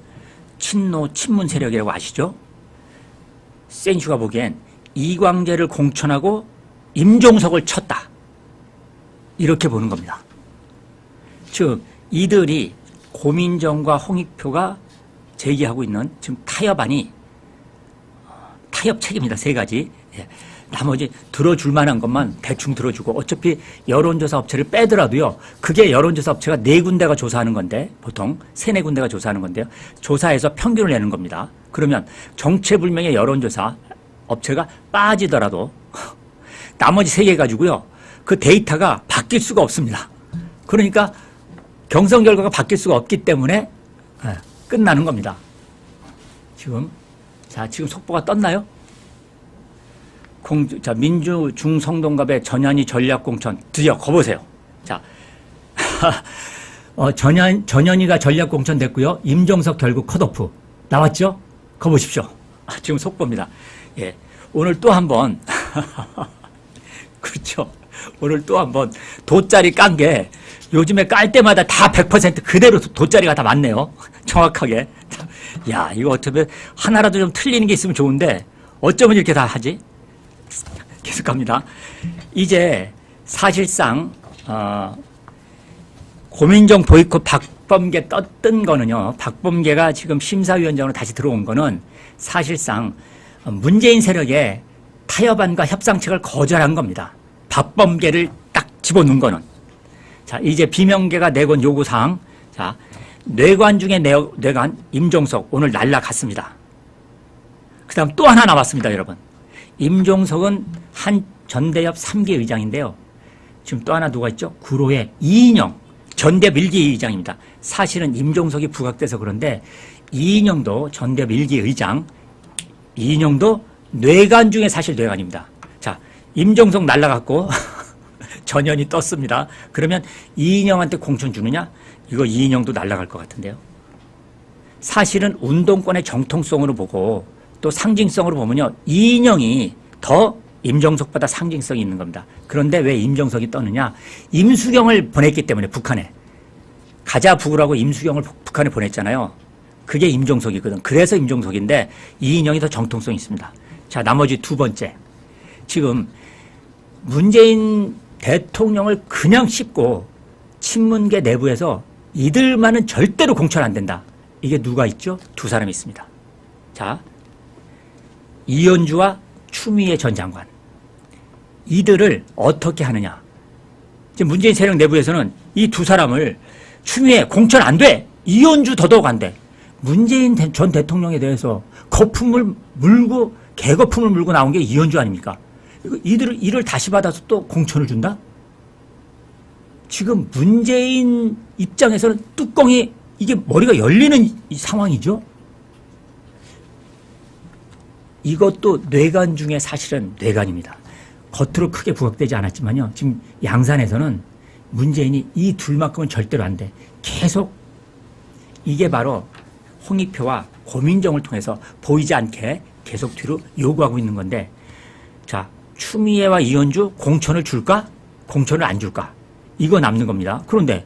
친노 친문 세력이라고 아시죠? 센슈가 보기엔 이광재를 공천하고 임종석을 쳤다. 이렇게 보는 겁니다. 즉 이들이 고민정과 홍익표가 제기하고 있는 지금 타협안이 타협책입니다. 세 가지. 예. 나머지 들어줄 만한 것만 대충 들어주고 어차피 여론조사 업체를 빼더라도요. 그게 여론조사 업체가 4군데가 조사하는 건데 보통 3-4군데가 조사하는 건데요. 조사해서 평균을 내는 겁니다. 그러면 정체불명의 여론조사 업체가 빠지더라도 나머지 3개 가지고요. 그 데이터가 바뀔 수가 없습니다. 그러니까 경선 결과가 바뀔 수가 없기 때문에 끝나는 겁니다. 지금 속보가 떴나요? 자, 민주 중성동갑의 전현희 전략공천 드디어 거보세요. 자, 전현희가 전략공천 됐고요. 임종석 결국 컷오프 나왔죠? 거보십시오. 지금 속보입니다. 예, 오늘 또 한 번 그렇죠. 오늘 또 한 번 돗자리 깐 게 요즘에 깔 때마다 다 100% 그대로 돗자리가 다 맞네요. 정확하게. 야, 이거 어쩌면 하나라도 좀 틀리는 게 있으면 좋은데 어쩌면 이렇게 다 하지? 계속 갑니다. 이제 사실상 고민정 보이콧 박범계 떴던 거는요. 박범계가 지금 심사위원장으로 다시 들어온 거는 사실상 문재인 세력의 타협안과 협상책을 거절한 겁니다. 박범계를 딱 집어넣은 거는. 자, 이제 비명계가 내건 요구사항. 자, 뇌관 중에 뇌관 임종석 오늘 날라갔습니다. 그 다음 또 하나 남았습니다, 여러분. 임종석은 한 전대협 3기 의장인데요. 지금 또 하나 누가 있죠? 구로의 이인영 전대협 1기 의장입니다. 사실은 임종석이 부각돼서 그런데 이인영도 전대협 1기 의장, 이인영도 뇌관 중에 사실 뇌관입니다. 자, 임종석 날라갔고 전현이 떴습니다. 그러면 이인영한테 공천 주느냐? 이거 이인영도 날라갈 것 같은데요. 사실은 운동권의 정통성으로 보고 또 상징성으로 보면요. 이인영이 더 임종석보다 상징성이 있는 겁니다. 그런데 왜 임종석이 떴느냐? 임수경을 보냈기 때문에 북한에. 가자 북으라고 임수경을 북한에 보냈잖아요. 그게 임종석이거든. 그래서 임종석인데 이인영이 더 정통성이 있습니다. 자, 나머지 두 번째. 지금 문재인 대통령을 그냥 씹고 친문계 내부에서 이들만은 절대로 공천 안 된다. 이게 누가 있죠? 두 사람이 있습니다. 자, 이현주와 추미애 전 장관. 이들을 어떻게 하느냐. 지금 문재인 세력 내부에서는 이 두 사람을 추미애 공천 안 돼. 이현주 더더욱 안 돼. 문재인 전 대통령에 대해서 거품을 물고 개거품을 물고 나온 게 이현주 아닙니까? 이를 다시 받아서 또 공천을 준다? 지금 문재인 입장에서는 뚜껑이 이게 머리가 열리는 이 상황이죠. 이것도 뇌관 중에 사실은 뇌관입니다. 겉으로 크게 부각되지 않았지만요. 지금 양산에서는 문재인이 이 둘만큼은 절대로 안 돼. 계속 이게 바로 홍익표와 고민정을 통해서 보이지 않게 계속 뒤로 요구하고 있는 건데, 자, 추미애와 이현주 공천을 줄까? 공천을 안 줄까? 이거 남는 겁니다. 그런데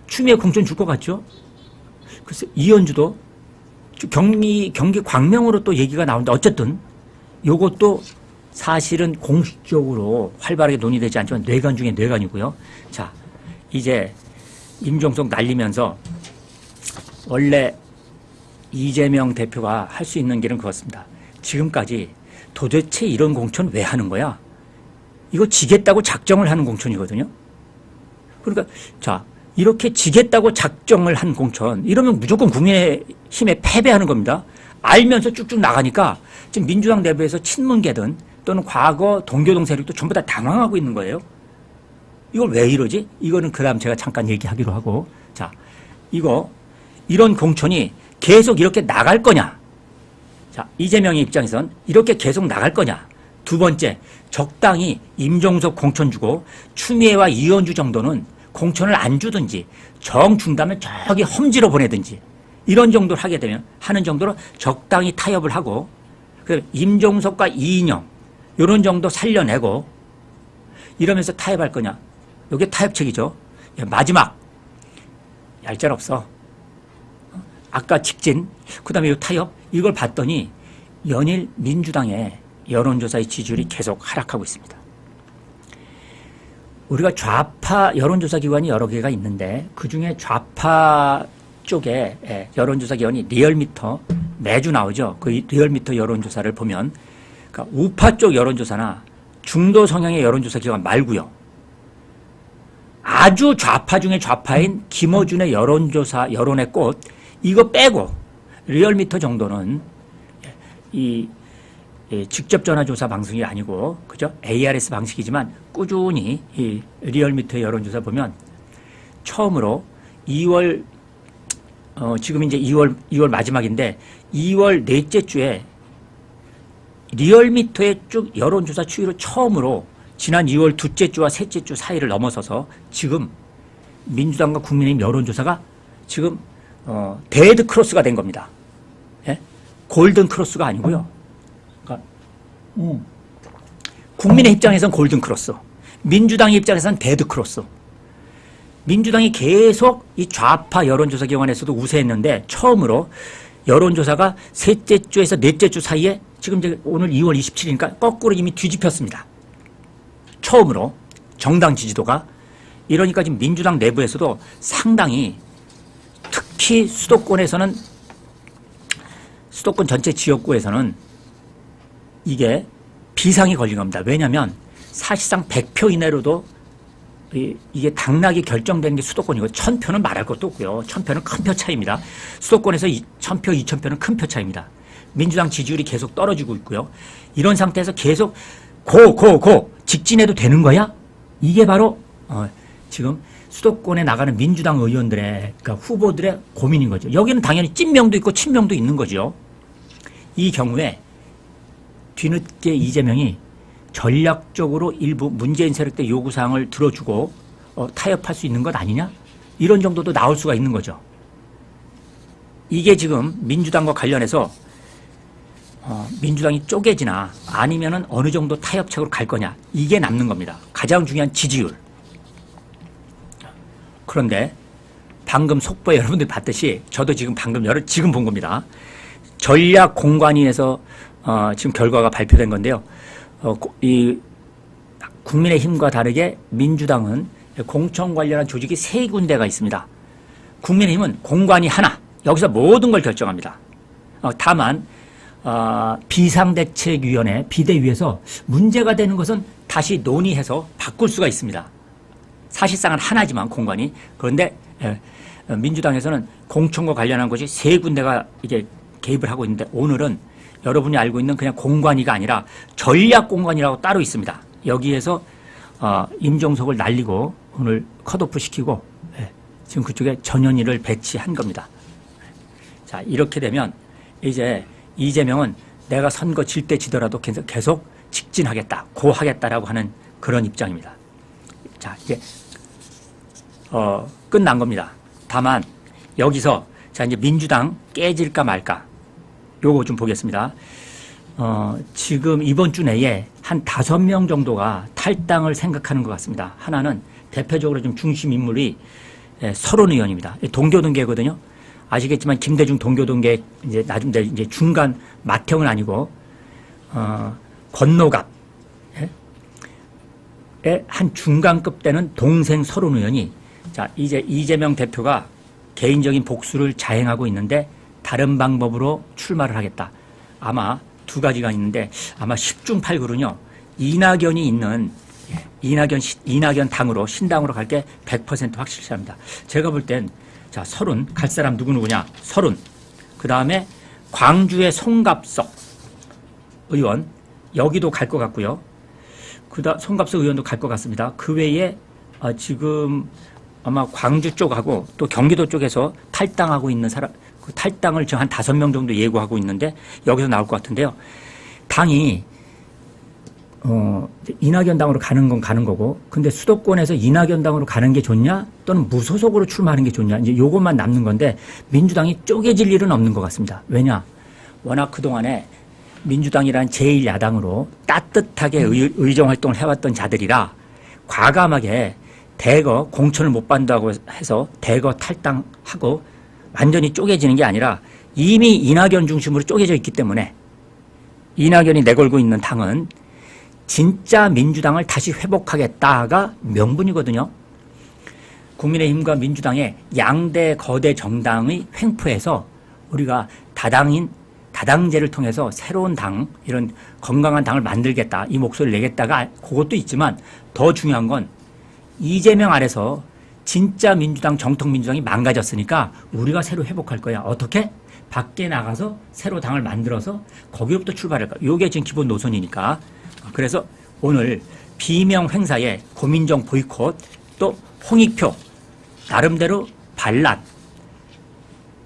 추미애 공천 줄 것 같죠? 그래서 이현주도 경기 광명으로 또 얘기가 나오는데 어쨌든 요것도 사실은 공식적으로 활발하게 논의되지 않지만 뇌관 중에 뇌관이고요. 자, 이제 임종석 날리면서 원래 이재명 대표가 할 수 있는 길은 그렇습니다. 지금까지 도대체 이런 공천 왜 하는 거야? 이거 지겠다고 작정을 하는 공천이거든요. 그러니까 자, 이렇게 지겠다고 작정을 한 공천, 이러면 무조건 국민의힘에 패배하는 겁니다. 알면서 쭉쭉 나가니까 지금 민주당 내부에서 친문계든 또는 과거 동교동 세력도 전부 다 당황하고 있는 거예요. 이걸 왜 이러지? 이거는 그다음 제가 잠깐 얘기하기로 하고, 자, 이런 공천이 계속 이렇게 나갈 거냐? 자, 이재명의 입장에선 이렇게 계속 나갈 거냐? 두 번째, 적당히 임종석 공천 주고 추미애와 이현주 정도는 공천을 안 주든지 정 준다면 저기 험지로 보내든지 이런 정도를 하게 되면 하는 정도로 적당히 타협을 하고, 그다음에 임종석과 이인영 이런 정도 살려내고 이러면서 타협할 거냐? 이게 타협책이죠. 마지막 얄짤없어. 아까 직진, 그다음에 이 타협, 이걸 봤더니 연일 민주당의 여론조사의 지지율이 계속 하락하고 있습니다. 우리가 좌파 여론조사 기관이 여러 개가 있는데 그중에 좌파 쪽에 여론조사 기관이 리얼미터 매주 나오죠. 그 리얼미터 여론조사를 보면, 그러니까 우파 쪽 여론조사나 중도 성향의 여론조사 기관 말고요. 아주 좌파 중에 좌파인 김어준의 여론조사, 여론의 꽃, 이거 빼고 리얼미터 정도는 직접 전화조사 방송이 아니고, 그죠? ARS 방식이지만 꾸준히 이 리얼미터 여론조사 보면 처음으로 2월, 지금 이제 2월 마지막인데 2월 넷째 주에 리얼미터의 쭉 여론조사 추이로 처음으로 지난 2월 둘째 주와 셋째 주 사이를 넘어서서 지금 민주당과 국민의힘 여론조사가 지금 데드 크로스가 된 겁니다. 예? 골든 크로스가 아니고요. 그러니까 국민의 입장에선 골든 크로스, 민주당의 입장에선 데드 크로스. 민주당이 계속 이 좌파 여론조사 기관에서도 우세했는데 처음으로 여론조사가 셋째 주에서 넷째 주 사이에 지금 이제 오늘 2월 27일이니까 거꾸로 이미 뒤집혔습니다. 처음으로 정당 지지도가. 이러니까 지금 민주당 내부에서도 상당히, 특히 수도권에서는, 수도권 전체 지역구에서는 이게 비상이 걸린 겁니다. 왜냐하면 사실상 100표 이내로도 이게 당락이 결정되는 게 수도권이고 1000표는 말할 것도 없고요. 1000표는 큰 표 차이입니다. 수도권에서 1000표, 2000표는 큰 표 차이입니다. 민주당 지지율이 계속 떨어지고 있고요. 이런 상태에서 계속 직진해도 되는 거야? 이게 바로 지금 수도권에 나가는 민주당 의원들의, 그러니까 후보들의 고민인 거죠. 여기는 당연히 찐명도 있고 친명도 있는 거죠. 이 경우에 뒤늦게 이재명이 전략적으로 일부 문재인 세력대 요구사항을 들어주고 타협할 수 있는 것 아니냐? 이런 정도도 나올 수가 있는 거죠. 이게 지금 민주당과 관련해서 민주당이 쪼개지나 아니면은 어느 정도 타협책으로 갈 거냐, 이게 남는 겁니다. 가장 중요한 지지율. 그런데 방금 속보에 여러분들이 봤듯이 저도 지금 지금 본 겁니다. 전략공관위에서 지금 결과가 발표된 건데요. 이 국민의힘과 다르게 민주당은 공천 관련한 조직이 3군데가 있습니다. 국민의힘은 공관위 하나, 여기서 모든 걸 결정합니다. 다만 비상대책위원회 비대위에서 문제가 되는 것은 다시 논의해서 바꿀 수가 있습니다. 사실상은 하나지만 공관이. 그런데 민주당에서는 공천과 관련한 것이 세 군데가 이제 개입을 하고 있는데 오늘은 여러분이 알고 있는 그냥 공관위가 아니라 전략공관이라고 따로 있습니다. 여기에서 임종석을 날리고 오늘 컷오프 시키고 지금 그쪽에 전현희를 배치한 겁니다. 자, 이렇게 되면 이제 이재명은 내가 선거 질 때 지더라도 계속 직진하겠다, 고하겠다라고 하는 그런 입장입니다. 자, 이제 끝난 겁니다. 다만 여기서 자 이제 민주당 깨질까 말까 요거 좀 보겠습니다. 지금 이번 주 내에 한 5명 정도가 탈당을 생각하는 것 같습니다. 하나는 대표적으로 좀 중심 인물이 서른 의원입니다. 동교동계거든요. 아시겠지만 김대중 동교동계 이제 나중 이제 중간 맏형은 아니고 권노갑의 한 중간급 되는 동생 서른 의원이 자 이제 이재명 대표가 개인적인 복수를 자행하고 있는데 다른 방법으로 출마를 하겠다. 아마 두 가지가 있는데 아마 10중 8구는요. 이낙연이 있는 이낙연 당으로 신당으로 갈 게 100% 확실시합니다. 제가 볼 땐 자 서른 갈 사람 누구냐? 서른. 그 다음에 광주의 송갑석 의원 여기도 갈 것 같고요. 송갑석 의원도 갈 것 같습니다. 그 외에 지금 아마 광주 쪽하고 또 경기도 쪽에서 탈당하고 있는 사람, 그 탈당을 지금 한 5명 정도 예고하고 있는데 여기서 나올 것 같은데요. 당이 이낙연 당으로 가는 건 가는 거고, 근데 수도권에서 이낙연 당으로 가는 게 좋냐, 또는 무소속으로 출마하는 게 좋냐, 이제 요것만 남는 건데 민주당이 쪼개질 일은 없는 것 같습니다. 왜냐, 워낙 그 동안에 민주당이란 제1야당으로 따뜻하게 의정 활동을 해왔던 자들이라 과감하게 대거 공천을 못 받는다고 해서 대거 탈당하고 완전히 쪼개지는 게 아니라 이미 이낙연 중심으로 쪼개져 있기 때문에 이낙연이 내걸고 있는 당은 진짜 민주당을 다시 회복하겠다가 명분이거든요. 국민의힘과 민주당의 양대 거대 정당의 횡포에서 우리가 다당제를 통해서 새로운 당, 이런 건강한 당을 만들겠다, 이 목소리를 내겠다가 그것도 있지만 더 중요한 건 이재명 아래서 진짜 민주당, 정통 민주당이 망가졌으니까 우리가 새로 회복할 거야. 어떻게? 밖에 나가서 새로 당을 만들어서 거기로부터 출발할 거야. 이게 지금 기본 노선이니까. 그래서 오늘 비명 행사에 고민정 보이콧, 또 홍익표, 나름대로 반란.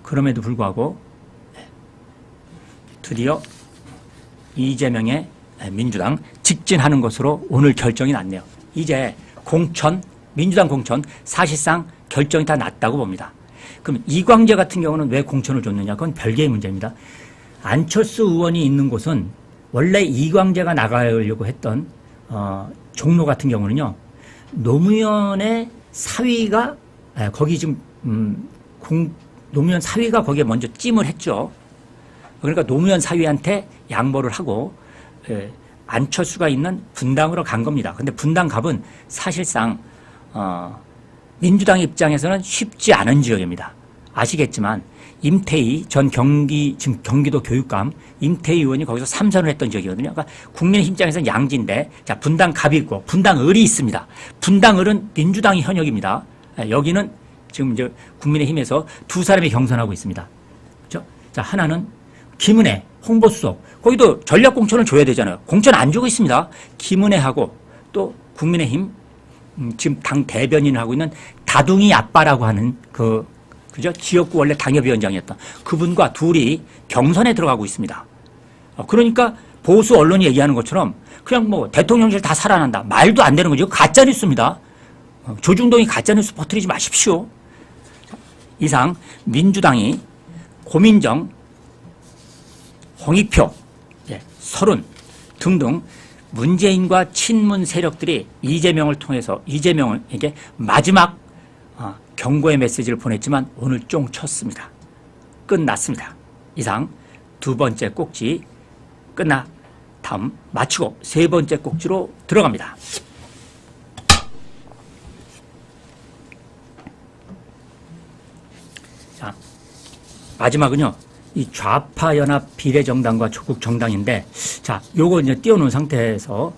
그럼에도 불구하고 드디어 이재명의 민주당 직진하는 것으로 오늘 결정이 났네요. 이제 민주당 공천 사실상 결정이 다 났다고 봅니다. 그럼 이광재 같은 경우는 왜 공천을 줬느냐? 그건 별개의 문제입니다. 안철수 의원이 있는 곳은 원래 이광재가 나가려고 했던 종로 같은 경우는요. 노무현의 사위가 거기 지금 노무현 사위가 거기에 먼저 찜을 했죠. 그러니까 노무현 사위한테 양보를 하고 안철수가 있는 분당으로 간 겁니다. 근데 분당갑은 사실상 민주당 입장에서는 쉽지 않은 지역입니다. 아시겠지만 임태희 전 지금 경기도 교육감 임태희 의원이 거기서 3선을 했던 지역이거든요. 그러니까 국민의힘 입장에서는 양지인데 자 분당갑이 있고 분당을이 있습니다. 분당을은 민주당이 현역입니다. 여기는 지금 이제 국민의힘에서 두 사람이 경선하고 있습니다. 그렇죠? 자 하나는 김은혜 홍보수석 거기도 전략 공천을 줘야 되잖아요. 공천 안 주고 있습니다. 김은혜하고 또 국민의힘 지금 당 대변인을 하고 있는 다둥이 아빠라고 하는 그죠? 지역구 원래 당협위원장이었던 그분과 둘이 경선에 들어가고 있습니다. 그러니까 보수 언론이 얘기하는 것처럼 그냥 뭐 대통령실 다 살아난다. 말도 안 되는 거죠. 가짜뉴스입니다. 조중동이 가짜뉴스 퍼뜨리지 마십시오. 이상 민주당이 고민정, 홍익표, 서른 등등 문재인과 친문 세력들이 이재명을 통해서 이재명에게 마지막 경고의 메시지를 보냈지만 오늘 쫑 쳤습니다. 끝났습니다. 이상 두 번째 꼭지 끝나 다음 마치고 세 번째 꼭지로 들어갑니다. 자, 마지막은요. 이 좌파 연합 비례정당과 조국 정당인데, 자, 요거 이제 띄워놓은 상태에서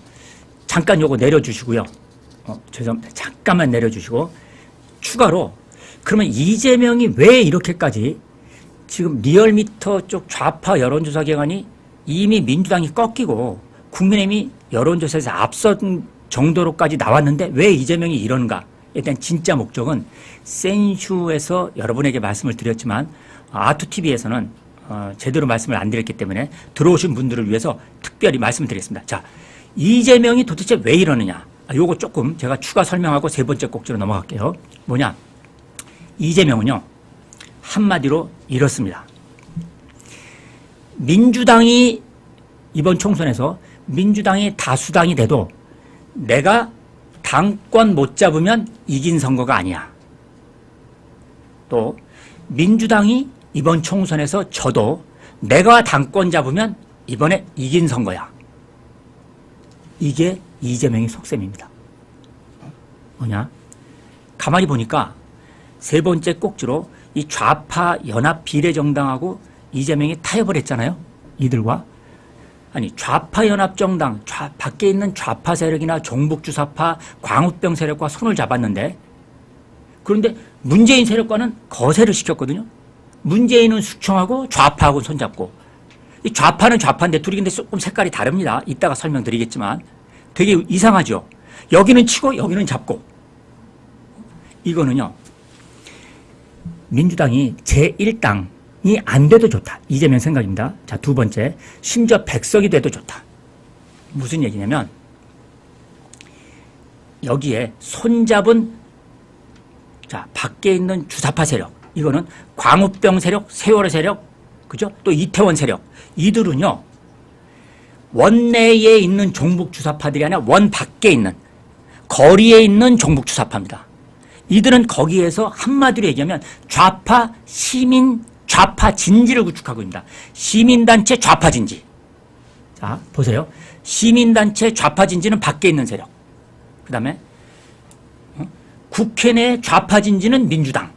잠깐 요거 내려주시고요. 죄송합니다. 잠깐만 내려주시고, 추가로, 그러면 이재명이 왜 이렇게까지 지금 리얼미터 쪽 좌파 여론조사 기관이 이미 민주당이 꺾이고 국민의힘이 여론조사에서 앞선 정도로까지 나왔는데 왜 이재명이 이러는가에 대한 진짜 목적은 센슈에서 여러분에게 말씀을 드렸지만 아투TV에서는 제대로 말씀을 안 드렸기 때문에 들어오신 분들을 위해서 특별히 말씀드리겠습니다. 자, 이재명이 도대체 왜 이러느냐. 요거 조금 제가 추가 설명하고 세 번째 꼭지로 넘어갈게요. 뭐냐. 이재명은요. 한마디로 이렇습니다. 민주당이 이번 총선에서 민주당이 다수당이 돼도 내가 당권 못 잡으면 이긴 선거가 아니야. 또 민주당이 이번 총선에서 져도 내가 당권 잡으면 이번에 이긴 선거야. 이게 이재명의 속셈입니다. 뭐냐? 가만히 보니까 세 번째 꼭지로 이 좌파 연합 비례정당하고 이재명이 타협을 했잖아요. 이들과. 아니 좌파 연합 정당, 밖에 있는 좌파 세력이나 종북주사파, 광우병 세력과 손을 잡았는데 그런데 문재인 세력과는 거세를 시켰거든요. 문재인은 숙청하고 좌파하고 손잡고 이 좌파는 좌파인데 둘이 근데 조금 색깔이 다릅니다. 이따가 설명드리겠지만 되게 이상하죠. 여기는 치고 여기는 잡고 이거는요. 민주당이 제1당이 안 돼도 좋다. 이재명 생각입니다. 자, 두 번째. 심지어 100석이 돼도 좋다. 무슨 얘기냐면 여기에 손잡은 자, 밖에 있는 주사파 세력. 이거는 광우병 세력, 세월호 세력, 그죠? 또 이태원 세력. 이들은요. 원내에 있는 종북 주사파들이 아니라 원 밖에 있는 거리에 있는 종북 주사파입니다. 이들은 거기에서 한마디로 얘기하면 좌파 시민 좌파 진지를 구축하고 있습니다. 시민단체 좌파 진지. 자, 보세요. 시민단체 좌파 진지는 밖에 있는 세력. 그 다음에 국회 내 좌파 진지는 민주당.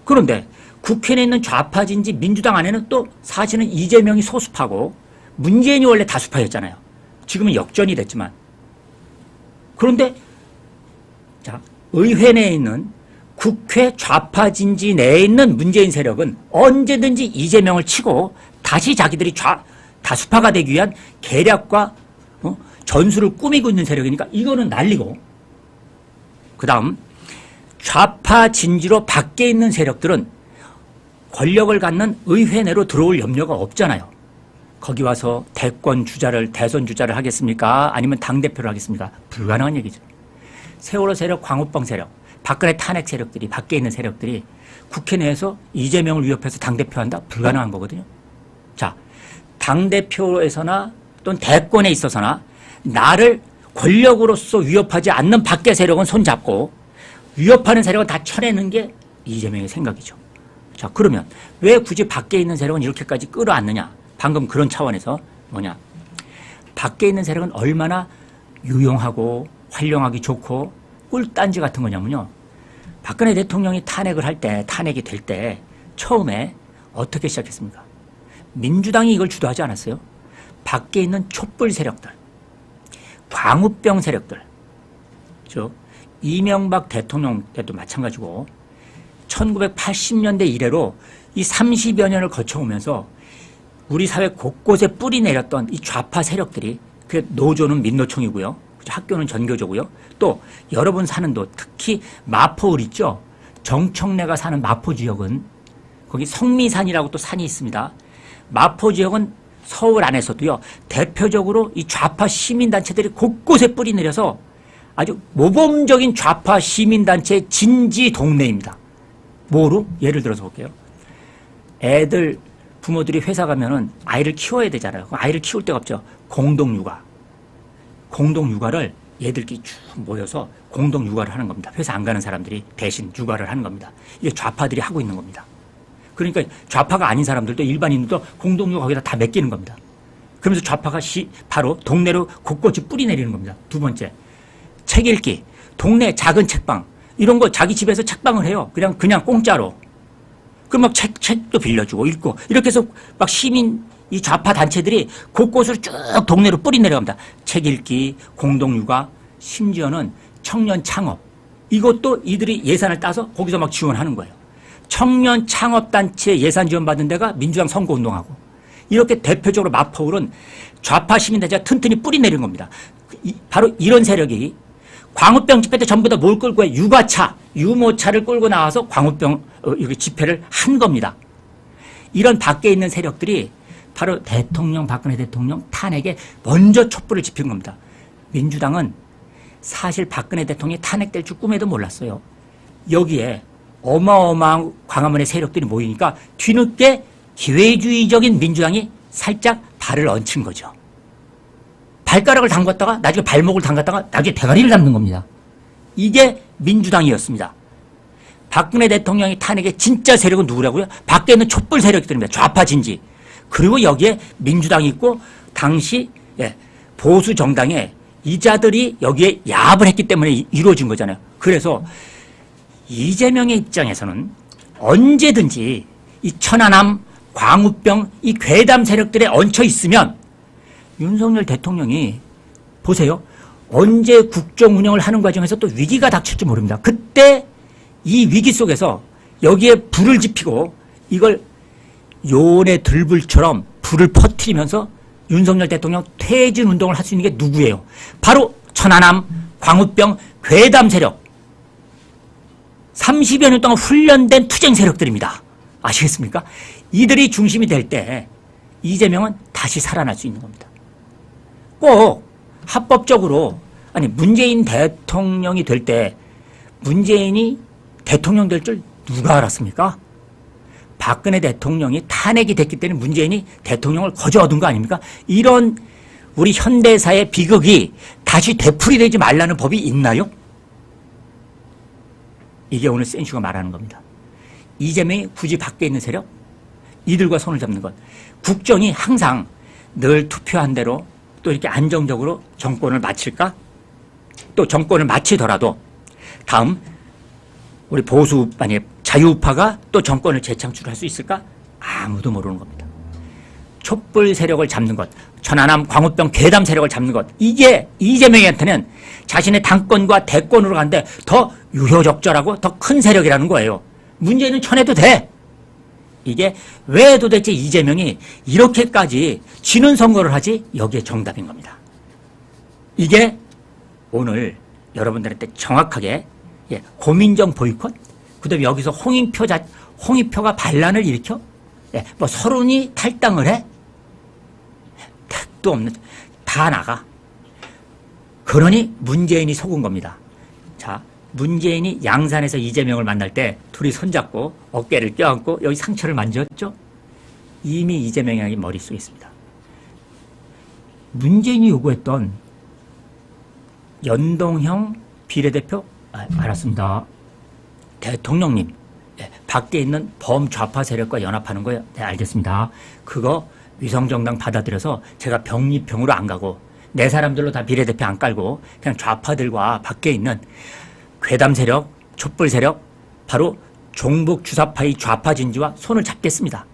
그런데 국회 내에 있는 좌파 진지 민주당 안에는 또 사실은 이재명이 소수파고 문재인이 원래 다수파였잖아요. 지금은 역전이 됐지만. 그런데 자, 의회 내에 있는 국회 좌파 진지 내에 있는 문재인 세력은 언제든지 이재명을 치고 다시 자기들이 다수파가 되기 위한 계략과 전술을 꾸미고 있는 세력이니까 이거는 난리고 그 다음 좌파 진지로 밖에 있는 세력들은 권력을 갖는 의회 내로 들어올 염려가 없잖아요. 거기 와서 대선 주자를 하겠습니까? 아니면 당대표를 하겠습니까? 불가능한 얘기죠. 세월호 세력, 광우병 세력, 박근혜 탄핵 세력들이 밖에 있는 세력들이 국회 내에서 이재명을 위협해서 당대표한다? 불가능한 거거든요. 자, 당대표에서나 또는 대권에 있어서나 나를 권력으로서 위협하지 않는 밖의 세력은 손잡고 위협하는 세력은 다 쳐내는 게 이재명의 생각이죠. 자, 그러면 왜 굳이 밖에 있는 세력은 이렇게까지 끌어안느냐? 방금 그런 차원에서 뭐냐? 밖에 있는 세력은 얼마나 유용하고 활용하기 좋고 꿀단지 같은 거냐면요. 박근혜 대통령이 탄핵이 될 때 처음에 어떻게 시작했습니까? 민주당이 이걸 주도하지 않았어요. 밖에 있는 촛불 세력들, 광우병 세력들, 즉 이명박 대통령 때도 마찬가지고 1980년대 이래로 이 30여 년을 거쳐오면서 우리 사회 곳곳에 뿌리 내렸던 이 좌파 세력들이 그 노조는 민노총이고요. 학교는 전교조고요. 또 여러분 사는 도 특히 마포을 있죠. 정청래가 사는 마포 지역은 거기 성미산이라고 또 산이 있습니다. 마포 지역은 서울 안에서도요. 대표적으로 이 좌파 시민단체들이 곳곳에 뿌리 내려서 아주 모범적인 좌파 시민단체 진지 동네입니다. 뭐로? 예를 들어서 볼게요. 애들 부모들이 회사 가면은 아이를 키워야 되잖아요. 아이를 키울 데가 없죠. 공동육아를 얘들끼리 쭉 모여서 공동육아를 하는 겁니다. 회사 안 가는 사람들이 대신 육아를 하는 겁니다. 이게 좌파들이 하고 있는 겁니다. 그러니까 좌파가 아닌 사람들도 일반인들도 공동육아 거기다 다 맡기는 겁니다. 그러면서 좌파가 바로 동네로 곳곳이 뿌리 내리는 겁니다. 두 번째, 책 읽기. 동네 작은 책방. 이런 거 자기 집에서 책방을 해요. 그냥 공짜로. 그 막 책도 빌려주고 읽고 이렇게 해서 막 시민 이 좌파 단체들이 곳곳으로 쭉 동네로 뿌리 내려갑니다. 책 읽기, 공동육아, 심지어는 청년 창업. 이것도 이들이 예산을 따서 거기서 막 지원하는 거예요. 청년 창업단체 예산 지원받은 데가 민주당 선거운동하고 이렇게 대표적으로 마포울은 좌파 시민단체가 튼튼히 뿌리 내린 겁니다. 바로 이런 세력이 광우병 집회 때 전부 다 뭘 끌고 해? 유가차, 유모차를 끌고 나와서 광우병 집회를 한 겁니다. 이런 밖에 있는 세력들이 바로 대통령, 박근혜 대통령 탄핵에 먼저 촛불을 지핀 겁니다. 민주당은 사실 박근혜 대통령이 탄핵될 줄 꿈에도 몰랐어요. 여기에 어마어마한 광화문의 세력들이 모이니까 뒤늦게 기회주의적인 민주당이 살짝 발을 얹힌 거죠. 발가락을 담갔다가 나중에 발목을 담갔다가 나중에 대가리를 잡는 겁니다. 이게 민주당이었습니다. 박근혜 대통령이 탄핵의 진짜 세력은 누구라고요? 밖에 있는 촛불 세력들입니다. 좌파 진지. 그리고 여기에 민주당이 있고 당시 보수 정당의 이자들이 여기에 야합을 했기 때문에 이루어진 거잖아요. 그래서 이재명의 입장에서는 언제든지 이 천안함, 광우병, 이 괴담 세력들에 얹혀 있으면 윤석열 대통령이 보세요. 언제 국정 운영을 하는 과정에서 또 위기가 닥칠지 모릅니다. 그때 이 위기 속에서 여기에 불을 지피고 이걸 요온의 들불처럼 불을 퍼뜨리면서 윤석열 대통령 퇴진 운동을 할 수 있는 게 누구예요? 바로 천안함, 광우병, 괴담 세력. 30여 년 동안 훈련된 투쟁 세력들입니다. 아시겠습니까? 이들이 중심이 될 때 이재명은 다시 살아날 수 있는 겁니다. 꼭 합법적으로 아니 문재인 대통령이 될 때 문재인이 대통령 될 줄 누가 알았습니까? 박근혜 대통령이 탄핵이 됐기 때문에 문재인이 대통령을 거저 얻은 거 아닙니까? 이런 우리 현대사의 비극이 다시 되풀이되지 말라는 법이 있나요? 이게 오늘 센슈가 말하는 겁니다. 이재명이 굳이 밖에 있는 세력? 이들과 손을 잡는 것. 국정이 항상 늘 투표한 대로 또 이렇게 안정적으로 정권을 마칠까? 또 정권을 마치더라도 다음 우리 보수 아니 자유우파가 또 정권을 재창출할 수 있을까? 아무도 모르는 겁니다. 촛불 세력을 잡는 것, 천안함, 광우병, 괴담 세력을 잡는 것, 이게 이재명한테는 자신의 당권과 대권으로 가는데 더 유효적절하고 더 큰 세력이라는 거예요. 문재인은 쳐내도 돼. 이게 왜 도대체 이재명이 이렇게까지 지는 선거를 하지? 여기에 정답인 겁니다. 이게 오늘 여러분들한테 정확하게 고민정 보이콧, 그 다음에 여기서 홍익표가 반란을 일으켜? 뭐 서른이 탈당을 해? 택도 없는, 다 나가. 그러니 문재인이 속은 겁니다. 자, 문재인이 양산에서 이재명을 만날 때 둘이 손잡고 어깨를 껴안고 여기 상처를 만졌죠? 이미 이재명이 머릿속에 있습니다. 문재인이 요구했던 연동형 비례대표, 알았습니다. 대통령님, 밖에 있는 범좌파 세력과 연합하는 거예요. 네, 알겠습니다. 그거 위성정당 받아들여서 제가 병립형으로 안 가고 내 사람들로 다 비례대표 안 깔고 그냥 좌파들과 밖에 있는 괴담 세력, 촛불 세력, 바로 종북 주사파의 좌파 진지와 손을 잡겠습니다.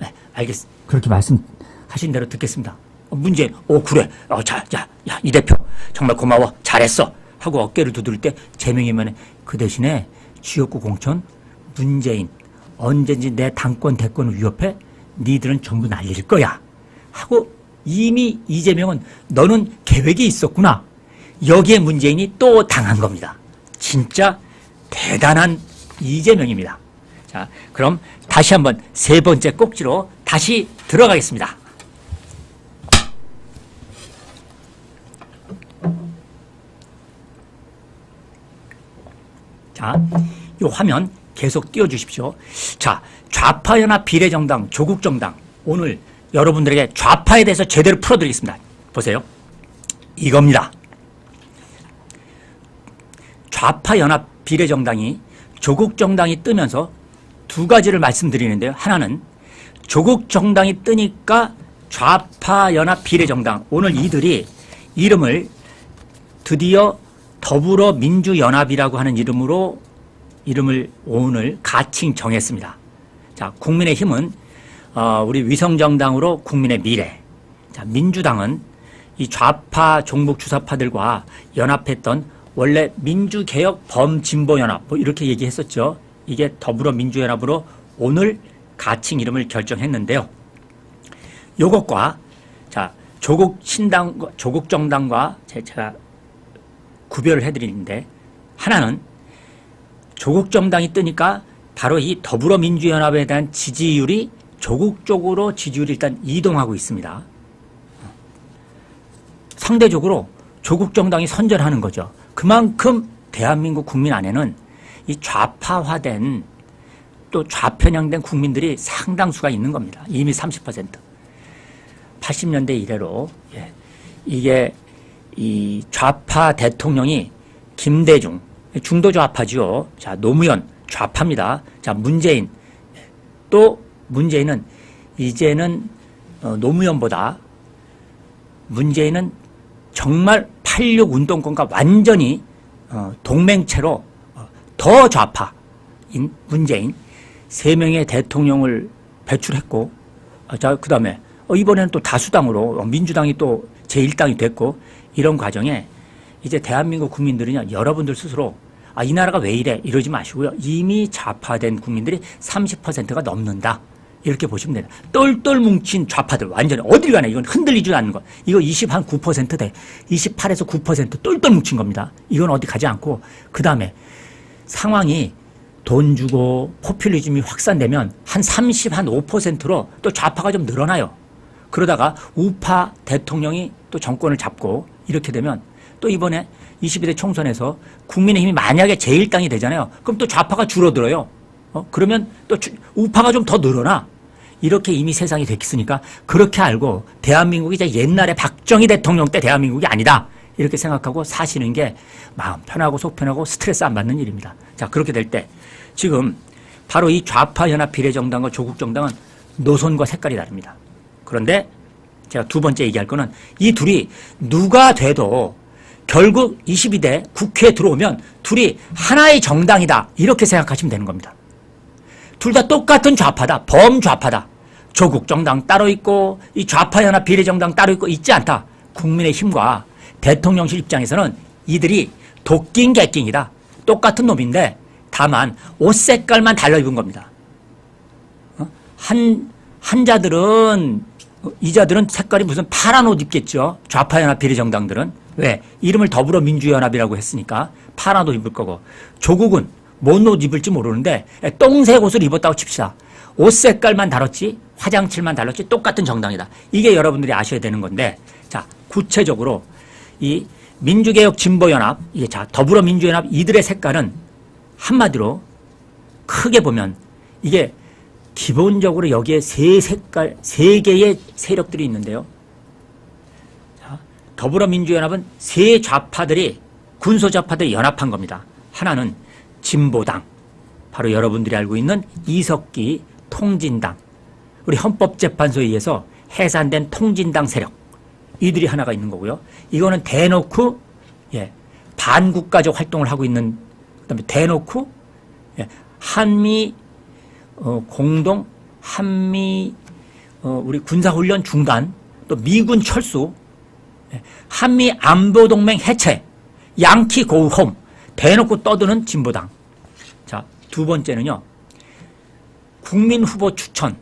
네, 알겠습니다. 그렇게 말씀하신 대로 듣겠습니다. 문재인, 그래. 야, 이 대표 정말 고마워. 잘했어. 하고 어깨를 두드릴 때 제명이면 그 대신에 지역구 공천 문재인 언제든지 내 당권 대권을 위협해 니들은 전부 날릴 거야 하고 이미 이재명은 너는 계획이 있었구나. 여기에 문재인이 또 당한 겁니다. 진짜 대단한 이재명입니다. 자, 그럼 다시 한번 세 번째 꼭지로 다시 들어가겠습니다. 자, 이 화면 계속 띄워주십시오. 자, 좌파연합 비례정당, 조국정당. 오늘 여러분들에게 좌파에 대해서 제대로 풀어드리겠습니다. 보세요. 이겁니다. 좌파연합 비례정당이 조국정당이 뜨면서 두 가지를 말씀드리는데요. 하나는 조국정당이 뜨니까 좌파연합 비례정당. 오늘 이들이 이름을 드디어 더불어민주연합이라고 하는 이름을 오늘 가칭 정했습니다. 자, 국민의힘은 우리 위성정당으로 국민의 미래. 자, 민주당은 이 좌파 종북 주사파들과 연합했던 원래 민주개혁 범진보연합 뭐 이렇게 얘기했었죠. 이게 더불어민주연합으로 오늘 가칭 이름을 결정했는데요. 요것과 자, 조국정당과 제가 구별을 해드리는데, 하나는 조국정당이 뜨니까 바로 이 더불어민주연합에 대한 지지율이 조국 쪽으로 지지율이 일단 이동하고 있습니다. 상대적으로 조국정당이 선전하는 거죠. 그만큼 대한민국 국민 안에는 이 좌파화된 또 좌편향된 국민들이 상당수가 있는 겁니다. 이미 30%. 80년대 이래로 이게 이 좌파 대통령이 김대중, 중도 좌파지요. 자, 노무현 좌파입니다. 자, 문재인, 또 문재인은 이제는 노무현보다 문재인은 정말 86 운동권과 완전히 동맹체로 더 좌파인 문재인 3명의 대통령을 배출했고, 자, 그 다음에 이번에는 또 다수당으로 민주당이 또 제1당이 됐고, 이런 과정에 이제 대한민국 국민들은요, 여러분들 스스로 이 나라가 왜 이래 이러지 마시고요. 이미 좌파된 국민들이 30%가 넘는다. 이렇게 보시면 됩니다. 똘똘 뭉친 좌파들 완전히 어딜 가나 이건 흔들리지도 않는 것. 이거 9% 돼. 28에서 9% 똘똘 뭉친 겁니다. 이건 어디 가지 않고, 그 다음에 상황이 돈 주고 포퓰리즘이 확산되면 한 30, 한 5%로 또 좌파가 좀 늘어나요. 그러다가 우파 대통령이 또 정권을 잡고 이렇게 되면 또 이번에 22대 총선에서 국민의힘이 만약에 제1당이 되잖아요. 그럼 또 좌파가 줄어들어요. 그러면 또 우파가 좀 더 늘어나. 이렇게 이미 세상이 됐으니까 그렇게 알고 대한민국이 이제 옛날에 박정희 대통령 때 대한민국이 아니다. 이렇게 생각하고 사시는 게 마음 편하고 속 편하고 스트레스 안 받는 일입니다. 자, 그렇게 될 때 지금 바로 이 좌파연합 비례정당과 조국정당은 노선과 색깔이 다릅니다. 그런데 제가 두 번째 얘기할 거는 이 둘이 누가 돼도 결국 22대 국회에 들어오면 둘이 하나의 정당이다. 이렇게 생각하시면 되는 겁니다. 둘 다 똑같은 좌파다. 범좌파다. 조국정당 따로 있고 이 좌파연합 비례정당 따로 있고 있지 않다. 국민의힘과 대통령실 입장에서는 이들이 도끼인 객끼이다. 똑같은 놈인데 다만 옷 색깔만 달라 입은 겁니다. 이자들은 색깔이 무슨 파란 옷 입겠죠. 좌파연합 비례정당들은. 왜? 이름을 더불어민주연합이라고 했으니까 파란 옷 입을 거고, 조국은 뭔 옷 입을지 모르는데 똥색 옷을 입었다고 칩시다. 옷 색깔만 다르지 화장칠만 달랐지 똑같은 정당이다. 이게 여러분들이 아셔야 되는 건데, 자, 구체적으로 이 민주개혁 진보연합, 이게 자, 더불어민주연합 이들의 색깔은 한마디로 크게 보면 이게 기본적으로 여기에 세 개의 세력들이 있는데요. 자, 더불어민주연합은 세 좌파들이, 군소좌파들이 연합한 겁니다. 하나는 진보당, 바로 여러분들이 알고 있는 이석기 통진당, 우리 헌법재판소에 의해서 해산된 통진당 세력, 이들이 하나가 있는 거고요. 이거는 대놓고 반국가적 활동을 하고 있는, 그다음에 대놓고 한미 공동 한미 우리 군사훈련 중단, 또 미군 철수, 한미 안보동맹 해체, 양키 고홈, 대놓고 떠드는 진보당. 자, 두 번째는요, 국민 후보 추천.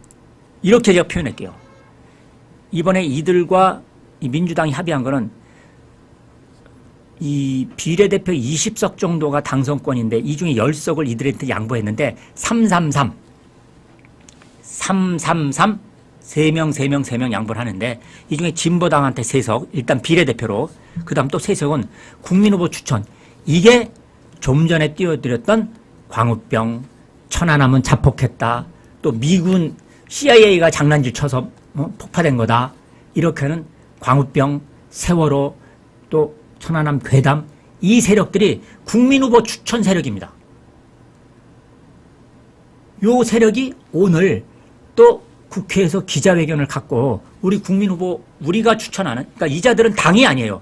이렇게 제가 표현할게요. 이번에 이들과 이 민주당이 합의한 거는 이 비례대표 20석 정도가 당선권인데 이 중에 10석을 이들한테 양보했는데 333 3명 양보를 하는데, 이 중에 진보당한테 3석, 일단 비례대표로, 그 다음 또 3석은 국민후보 추천. 이게 좀 전에 띄워드렸던 광우병, 천안함은 자폭했다, 또 미군 CIA가 장난질 쳐서 폭파된 거다, 이렇게 하는 광우병, 세월호, 또 천안함 괴담, 이 세력들이 국민후보 추천 세력입니다. 요 세력이 오늘 또 국회에서 기자회견을 갖고 우리 국민후보, 우리가 추천하는, 그러니까 이자들은 당이 아니에요.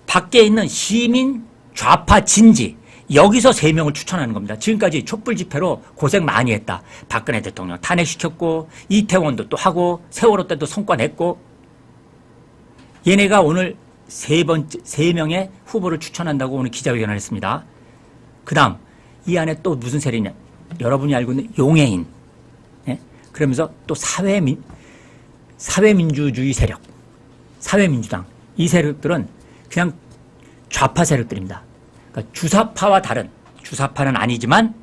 밖에 있는 시민, 좌파, 진지, 여기서 3명을 추천하는 겁니다. 지금까지 촛불 집회로 고생 많이 했다. 박근혜 대통령 탄핵시켰고 이태원도 또 하고 세월호 때도 성과 냈고 얘네가 오늘 3명의 후보를 추천한다고 오늘 기자회견을 했습니다. 그 다음 이 안에 또 무슨 세력이냐. 여러분이 알고 있는 용해인. 예? 그러면서 또 사회민주주의 세력. 사회민주당. 이 세력들은 그냥 좌파 세력들입니다. 그러니까 주사파와 다른, 주사파는 아니지만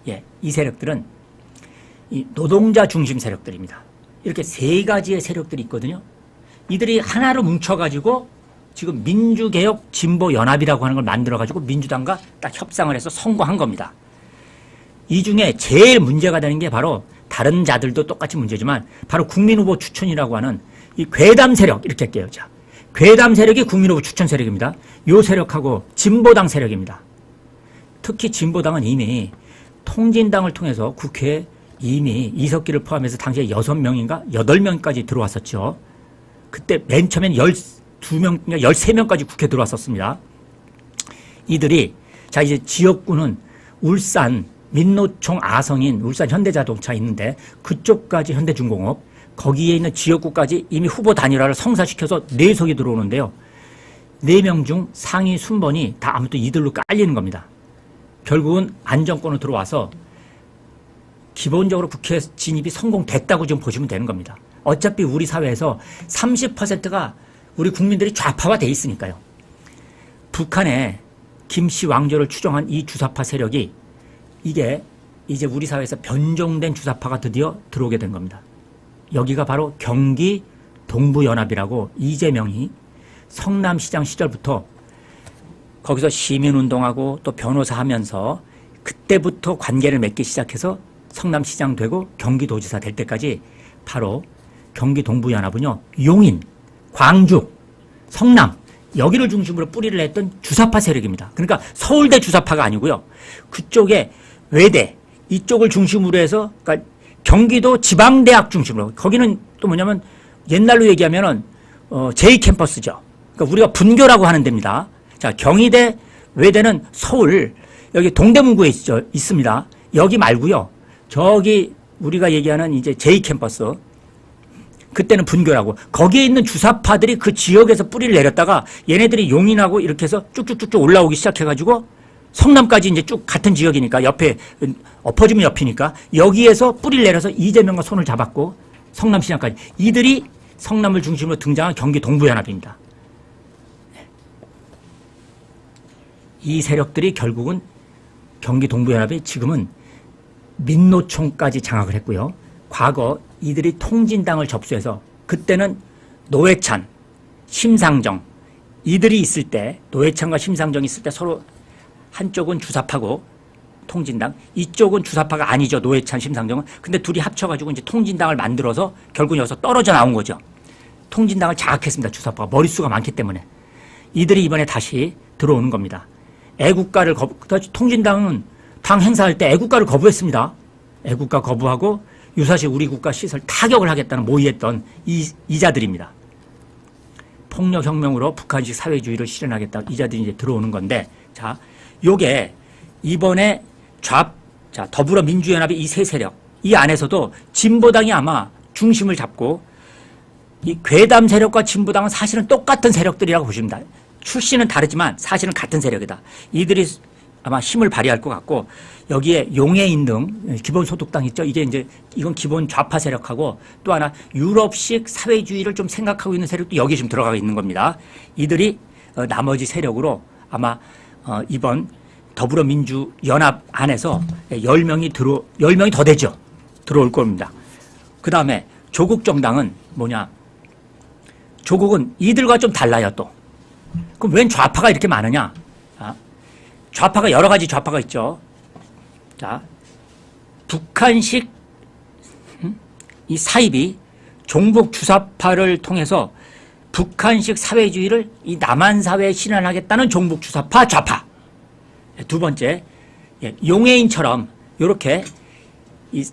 예, 이 세력들은 이 노동자 중심 세력들입니다. 이렇게 3가지의 세력들이 있거든요. 이들이 하나로 뭉쳐가지고 지금 민주개혁 진보연합이라고 하는 걸 만들어가지고 민주당과 딱 협상을 해서 선거한 겁니다. 이 중에 제일 문제가 되는 게 바로 다른 자들도 똑같이 문제지만 바로 국민후보 추천이라고 하는 이 괴담 세력 이렇게 할게요. 자, 괴담 세력이 국민후보 추천 세력입니다. 요 세력하고 진보당 세력입니다. 특히 진보당은 이미 통진당을 통해서 국회에 이미 이석기를 포함해서 당시에 6명인가 8명까지 들어왔었죠. 그때 맨 처음엔 12명, 13명까지 국회 들어왔었습니다. 이들이 자 이제 지역구는 울산 민노총 아성인 울산 현대자동차 있는데 그쪽까지 현대중공업 거기에 있는 지역구까지 이미 후보 단일화를 성사시켜서 4석이 들어오는데요. 4명 중 상위 순번이 다 아무튼 이들로 깔리는 겁니다. 결국은 안정권으로 들어와서 기본적으로 국회 진입이 성공됐다고 좀 보시면 되는 겁니다. 어차피 우리 사회에서 30%가 우리 국민들이 좌파화 돼 있으니까요. 북한의 김씨 왕조를 추종한 이 주사파 세력이 이게 이제 우리 사회에서 변종된 주사파가 드디어 들어오게 된 겁니다. 여기가 바로 경기 동부연합이라고 이재명이 성남시장 시절부터 거기서 시민운동하고 또 변호사 하면서 그때부터 관계를 맺기 시작해서 성남시장 되고 경기도지사 될 때까지 바로 경기 동부연합은요. 용인, 광주, 성남 여기를 중심으로 뿌리를 냈던 주사파 세력입니다. 그러니까 서울대 주사파가 아니고요. 그쪽에 외대 이쪽을 중심으로 해서 그러니까 경기도 지방대학 중심으로 거기는 또 뭐냐면 옛날로 얘기하면은 제2캠퍼스죠. 그러니까 우리가 분교라고 하는 데입니다. 자 경희대 외대는 서울 여기 동대문구에 있습니다. 여기 말고요. 저기 우리가 얘기하는 이제 제2캠퍼스 그때는 분교라고 거기에 있는 주사파들이 그 지역에서 뿌리를 내렸다가 얘네들이 용인하고 이렇게 해서 쭉쭉쭉쭉 올라오기 시작해가지고 성남까지 이제 쭉 같은 지역이니까 옆에 엎어지면 옆이니까 여기에서 뿌리를 내려서 이재명과 손을 잡았고 성남시장까지 이들이 성남을 중심으로 등장한 경기 동부연합입니다. 이 세력들이 결국은 경기 동부연합이 지금은 민노총까지 장악을 했고요. 과거 이들이 통진당을 접수해서 그때는 노회찬, 심상정 이들이 있을 때 노회찬과 심상정이 있을 때 서로 한쪽은 주사파고 통진당 이쪽은 주사파가 아니죠. 노회찬, 심상정은. 근데 둘이 합쳐가지고 이제 통진당을 만들어서 결국 여기서 떨어져 나온 거죠. 통진당을 장악했습니다. 주사파가 머릿수가 많기 때문에. 이들이 이번에 다시 들어오는 겁니다. 애국가를 통진당은 당 행사할 때 애국가를 거부했습니다. 애국가 거부하고 유사시 우리 국가 시설 타격을 하겠다는 모의했던 이자들입니다. 폭력혁명으로 북한식 사회주의를 실현하겠다. 이자들이 이제 들어오는 건데, 자, 요게 이번에 더불어민주연합의 이 세 세력, 이 안에서도 진보당이 아마 중심을 잡고 이 괴담 세력과 진보당은 사실은 똑같은 세력들이라고 보십니다. 출신은 다르지만 사실은 같은 세력이다. 이들이 아마 힘을 발휘할 것 같고 여기에 용해인 등 기본소득당 있죠. 이게 이제 이건 기본 좌파 세력하고 또 하나 유럽식 사회주의를 좀 생각하고 있는 세력도 여기 지금 들어가 있는 겁니다. 이들이 나머지 세력으로 아마 이번 더불어민주연합 안에서 10명이 더 되죠. 들어올 겁니다. 그 다음에 조국정당은 뭐냐. 조국은 이들과 좀 달라요 또. 그럼 웬 좌파가 이렇게 많으냐. 좌파가 여러 가지 좌파가 있죠. 자, 북한식 이 사입이 종북 주사파를 통해서 북한식 사회주의를 이 남한 사회에 실현하겠다는 종북 주사파 좌파. 두 번째, 용해인처럼 이렇게 이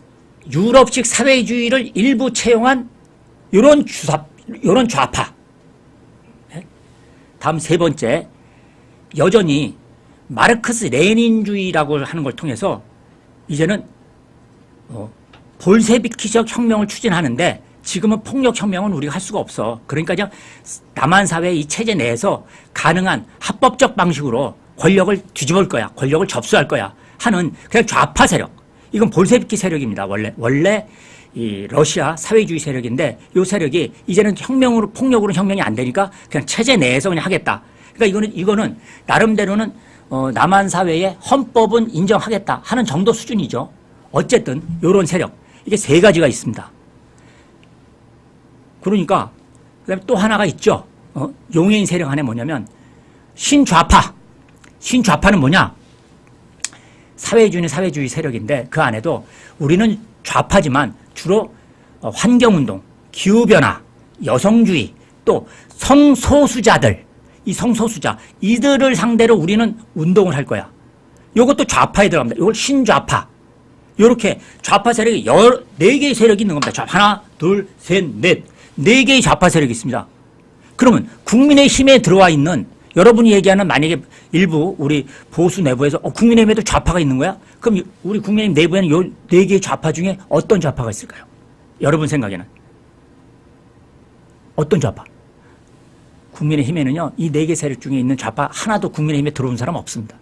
유럽식 사회주의를 일부 채용한 이런 좌파. 다음 세 번째, 여전히 마르크스 레닌주의라고 하는 걸 통해서 이제는 볼세비키적 혁명을 추진하는데 지금은 폭력혁명은 우리가 할 수가 없어. 그러니까 그냥 남한 사회의 이 체제 내에서 가능한 합법적 방식으로 권력을 뒤집을 거야. 권력을 접수할 거야. 하는 그냥 좌파 세력. 이건 볼세비키 세력입니다. 원래 이 러시아 사회주의 세력인데 이 세력이 이제는 혁명으로 폭력으로 혁명이 안 되니까 그냥 체제 내에서 그냥 하겠다. 그러니까 이거는 나름대로는 남한 사회의 헌법은 인정하겠다 하는 정도 수준이죠. 어쨌든 이런 세력 이게 세 가지가 있습니다. 그러니까 그다음에 또 하나가 있죠. 용해인 세력 안에 뭐냐면 신좌파. 신좌파는 뭐냐? 사회주의는 사회주의 세력인데 그 안에도 우리는 좌파지만 주로 환경운동, 기후변화, 여성주의, 또 성소수자들, 이 성소수자, 이들을 상대로 우리는 운동을 할 거야. 이것도 좌파에 들어갑니다. 이걸 신좌파. 이렇게 좌파 세력이 4개의 세력이 있는 겁니다. 하나, 둘, 셋, 넷. 4개의 좌파 세력이 있습니다. 그러면 국민의힘에 들어와 있는 여러분이 얘기하는 만약에 일부 우리 보수 내부에서 국민의힘에도 좌파가 있는 거야? 그럼 우리 국민의힘 내부에는 요 4개의 좌파 중에 어떤 좌파가 있을까요? 여러분 생각에는. 어떤 좌파? 국민의힘에는요, 이 4개 세력 중에 있는 좌파 하나도 국민의힘에 들어온 사람 없습니다.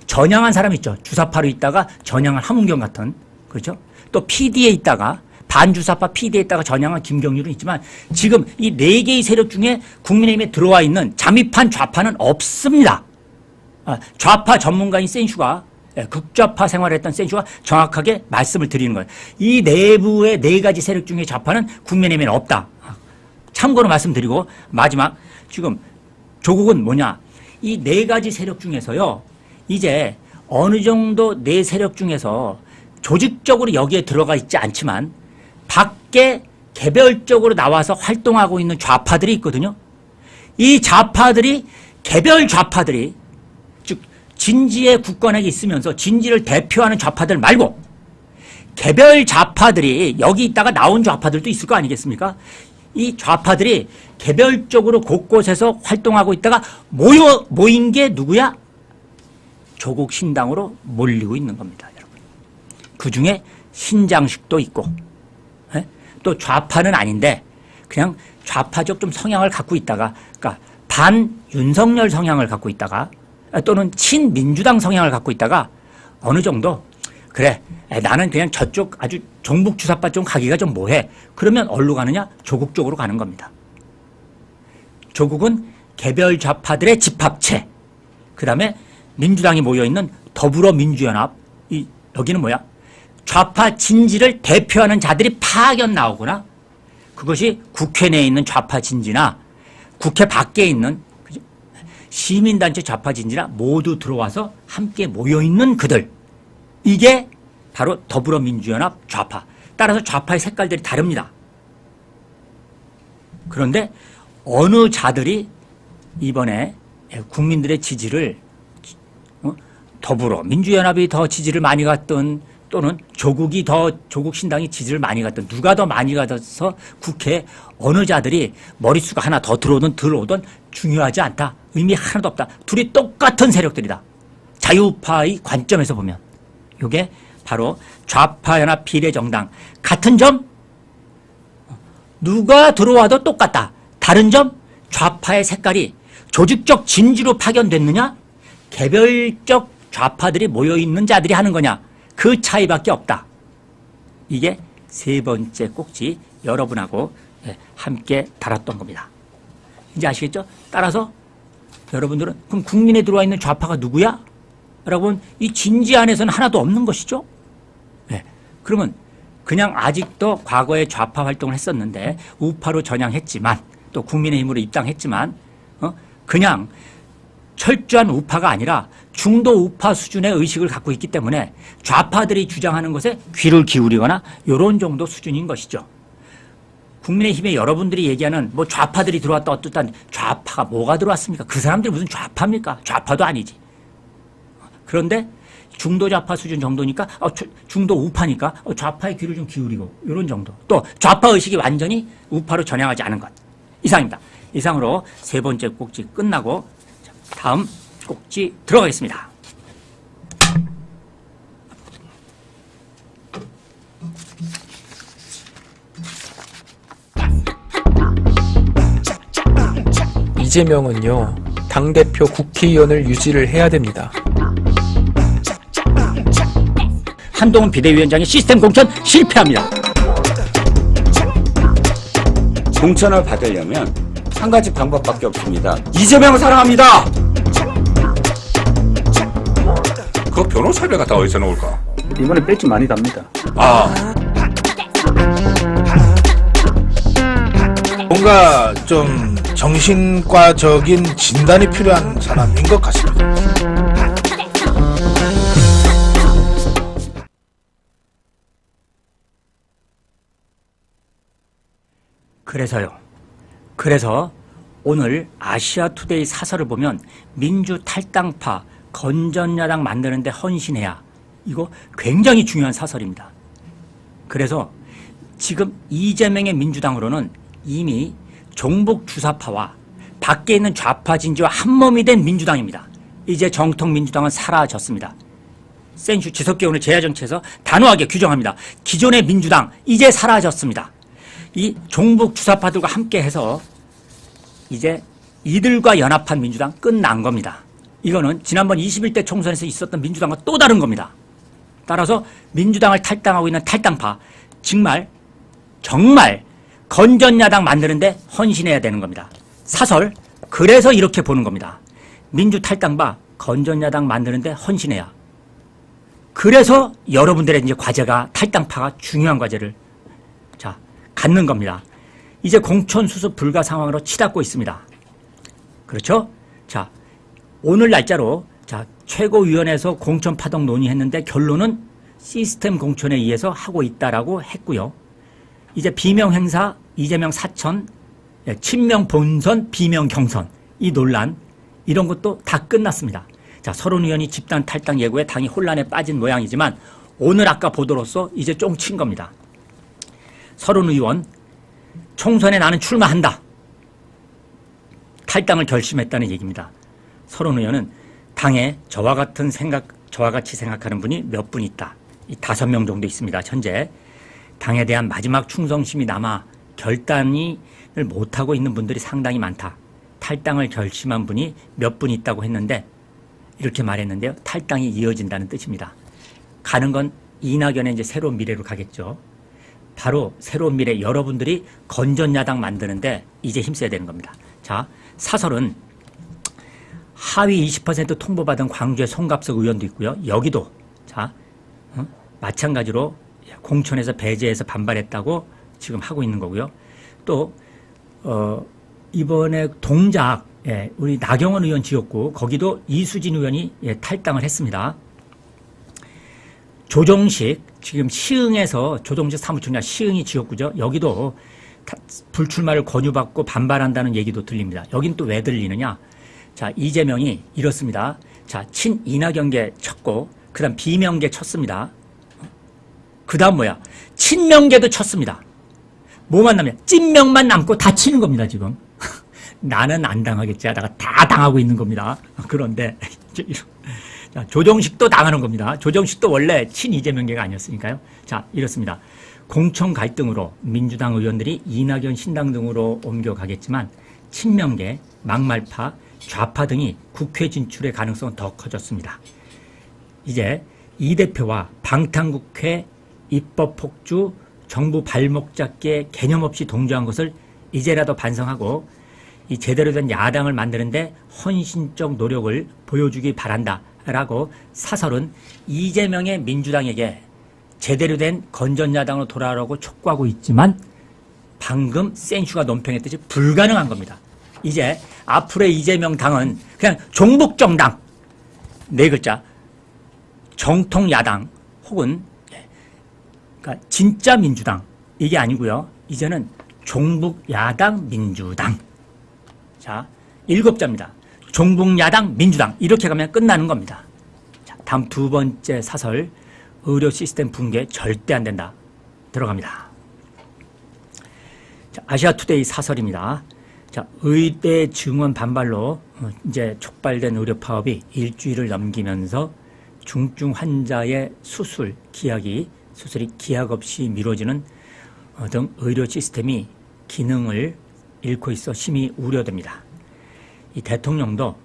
전향한 사람 있죠. 주사파로 있다가 전향한 함은경 같은. 그렇죠? 또 PD에 있다가 반주사파 PD에 있다가 전향한 김경률은 있지만 지금 이 4개의 세력 중에 국민의힘에 들어와 있는 잠입한 좌파는 없습니다. 좌파 전문가인 센슈가 극좌파 생활을 했던 센슈가 정확하게 말씀을 드리는 거예요. 이 내부의 4가지 세력 중에 좌파는 국민의힘에는 없다. 참고로 말씀드리고 마지막 지금 조국은 뭐냐. 이 4가지 세력 중에서요. 이제 어느 정도 4세력 중에서 조직적으로 여기에 들어가 있지 않지만 밖에 개별적으로 나와서 활동하고 있는 좌파들이 있거든요. 이 좌파들이 개별 좌파들이 즉 진지의 국권에 있으면서 진지를 대표하는 좌파들 말고 개별 좌파들이 여기 있다가 나온 좌파들도 있을 거 아니겠습니까? 이 좌파들이 개별적으로 곳곳에서 활동하고 있다가 모인 게 누구야? 조국 신당으로 몰리고 있는 겁니다, 여러분. 그중에 신장식도 있고 또 좌파는 아닌데 그냥 좌파적 좀 성향을 갖고 있다가 그러니까 반 윤석열 성향을 갖고 있다가 또는 친민주당 성향을 갖고 있다가 어느 정도 그래 나는 그냥 저쪽 아주 종북 주사파 쪽 가기가 좀 뭐해. 그러면 어디로 가느냐? 조국 쪽으로 가는 겁니다. 조국은 개별 좌파들의 집합체. 그다음에 민주당이 모여있는 더불어민주연합. 여기는 뭐야? 좌파 진지를 대표하는 자들이 파견 나오거나 그것이 국회 내에 있는 좌파 진지나 국회 밖에 있는 시민단체 좌파 진지나 모두 들어와서 함께 모여있는 그들. 이게 바로 더불어민주연합 좌파. 따라서 좌파의 색깔들이 다릅니다. 그런데 어느 자들이 이번에 국민들의 지지를 더불어민주연합이 더 지지를 많이 갔던 또는 조국 신당이 지지를 많이 갔던 누가 더 많이 가서 국회에 어느 자들이 머릿수가 하나 더 들어오든 중요하지 않다. 의미 하나도 없다. 둘이 똑같은 세력들이다. 자유파의 관점에서 보면. 이게 바로 좌파연합 비례정당. 같은 점 누가 들어와도 똑같다. 다른 점 좌파의 색깔이 조직적 진지로 파견됐느냐 개별적 좌파들이 모여있는 자들이 하는 거냐 그 차이밖에 없다. 이게 3번째 꼭지 여러분하고 함께 달았던 겁니다. 이제 아시겠죠? 따라서 여러분들은 그럼 국민에 들어와 있는 좌파가 누구야? 여러분 이 진지 안에서는 하나도 없는 것이죠. 네. 그러면 그냥 아직도 과거에 좌파 활동을 했었는데 우파로 전향했지만 또 국민의힘으로 입당했지만 그냥 철저한 우파가 아니라 중도 우파 수준의 의식을 갖고 있기 때문에 좌파들이 주장하는 것에 귀를 기울이거나 이런 정도 수준인 것이죠. 국민의힘에 여러분들이 얘기하는 뭐 좌파들이 들어왔다 어떻다 좌파가 뭐가 들어왔습니까? 그 사람들이 무슨 좌파입니까? 좌파도 아니지. 그런데 중도 좌파 수준 정도니까 중도 우파니까 좌파의 귀를 좀 기울이고 이런 정도. 또 좌파 의식이 완전히 우파로 전향하지 않은 것. 이상입니다. 이상으로 3번째 꼭지 끝나고 다음 꼭지 들어가겠습니다. 이재명은요, 당대표 국회의원을 유지를 해야 됩니다. 한동훈 비대위원장의 시스템 공천 실패합니다. 공천을 받으려면 한 가지 방법밖에 없습니다. 이재명을 사랑합니다. 그 변호사비가 다 어디서 나올까? 이번에 배지 많이 답니다. 뭔가 좀 정신과적인 진단이 필요한 사람인 것 같습니다. 그래서 오늘 아시아투데이 사설을 보면 민주 탈당파 건전야당 만드는데 헌신해야, 이거 굉장히 중요한 사설입니다. 그래서 지금 이재명의 민주당으로는 이미 종북 주사파와 밖에 있는 좌파 진지와 한몸이 된 민주당입니다. 이제 정통 민주당은 사라졌습니다. 센슈 지석계 오늘 제야정치에서 단호하게 규정합니다. 기존의 민주당 이제 사라졌습니다. 이 종북 주사파들과 함께해서 이제 이들과 연합한 민주당 끝난 겁니다. 이거는 지난번 21대 총선에서 있었던 민주당과 또 다른 겁니다. 따라서 민주당을 탈당하고 있는 탈당파, 정말 건전야당 만드는데 헌신해야 되는 겁니다. 사설, 그래서 이렇게 보는 겁니다. 민주 탈당파 건전야당 만드는데 헌신해야. 그래서 여러분들의 이제 과제가, 탈당파가 중요한 과제를 갖는 겁니다. 이제 공천 수습 불가 상황으로 치닫고 있습니다. 그렇죠? 자, 오늘 날짜로 최고위원회에서 공천 파동 논의했는데 결론은 시스템 공천에 의해서 하고 있다라고 했고요. 이제 비명 행사, 이재명 사천, 친명 본선, 비명 경선, 이 논란, 이런 것도 다 끝났습니다. 자, 서른 의원이 집단 탈당 예고에 당이 혼란에 빠진 모양이지만 오늘 아까 보도로서 이제 쫑친 겁니다. 서른 의원, 총선에 나는 출마한다. 탈당을 결심했다는 얘기입니다. 서른 의원은 당에 저와 같이 생각하는 분이 몇 분 있다. 이 5명 정도 있습니다. 현재 당에 대한 마지막 충성심이 남아 결단을 못하고 있는 분들이 상당히 많다. 탈당을 결심한 분이 몇 분 있다고 했는데 이렇게 말했는데요. 탈당이 이어진다는 뜻입니다. 가는 건 이낙연의 이제 새로운 미래로 가겠죠. 바로 새로운 미래, 여러분들이 건전야당 만드는데 이제 힘써야 되는 겁니다. 자, 사설은 하위 20% 통보받은 광주의 송갑석 의원도 있고요. 여기도 마찬가지로 공천에서 배제해서 반발했다고 지금 하고 있는 거고요. 또 이번에 동작, 우리 나경원 의원 지역구, 거기도 이수진 의원이 탈당을 했습니다. 조정식, 지금 시흥에서 조정식 사무총장, 시흥이 지역구죠. 여기도 불출마를 권유받고 반발한다는 얘기도 들립니다. 여긴 또 왜 들리느냐? 자, 이재명이 이렇습니다. 자, 친 이낙연계 쳤고, 그 다음 비명계 쳤습니다. 그 다음 뭐야? 친명계도 쳤습니다. 뭐만 남냐? 찐명만 남고 다 치는 겁니다, 지금. 나는 안 당하겠지 하다가 다 당하고 있는 겁니다. 그런데, 자, 조정식도 당하는 겁니다. 조정식도 원래 친 이재명계가 아니었으니까요. 자, 이렇습니다. 공천 갈등으로 민주당 의원들이 이낙연 신당 등으로 옮겨가겠지만 친명계, 막말파, 좌파 등이 국회 진출의 가능성은 더 커졌습니다. 이제 이 대표와 방탄국회, 입법폭주, 정부 발목 잡기에 개념 없이 동조한 것을 이제라도 반성하고 이 제대로 된 야당을 만드는데 헌신적 노력을 보여주기 바란다라고 사설은 이재명의 민주당에게 제대로 된 건전야당으로 돌아오라고 촉구하고 있지만 방금 센슈가 논평했듯이 불가능한 겁니다. 이제 앞으로의 이재명 당은 그냥 종북정당, 4글자, 정통야당 혹은 그러니까 진짜 민주당, 이게 아니고요. 이제는 종북야당 민주당. 자, 7자입니다. 종북야당 민주당, 이렇게 가면 끝나는 겁니다. 자, 다음 2번째 사설, 의료 시스템 붕괴 절대 안 된다. 들어갑니다. 자, 아시아투데이 사설입니다. 자, 의대 증원 반발로 이제 촉발된 의료 파업이 일주일을 넘기면서 중증 환자의 수술이 기약 없이 미뤄지는 등 의료 시스템이 기능을 잃고 있어 심히 우려됩니다. 이 대통령도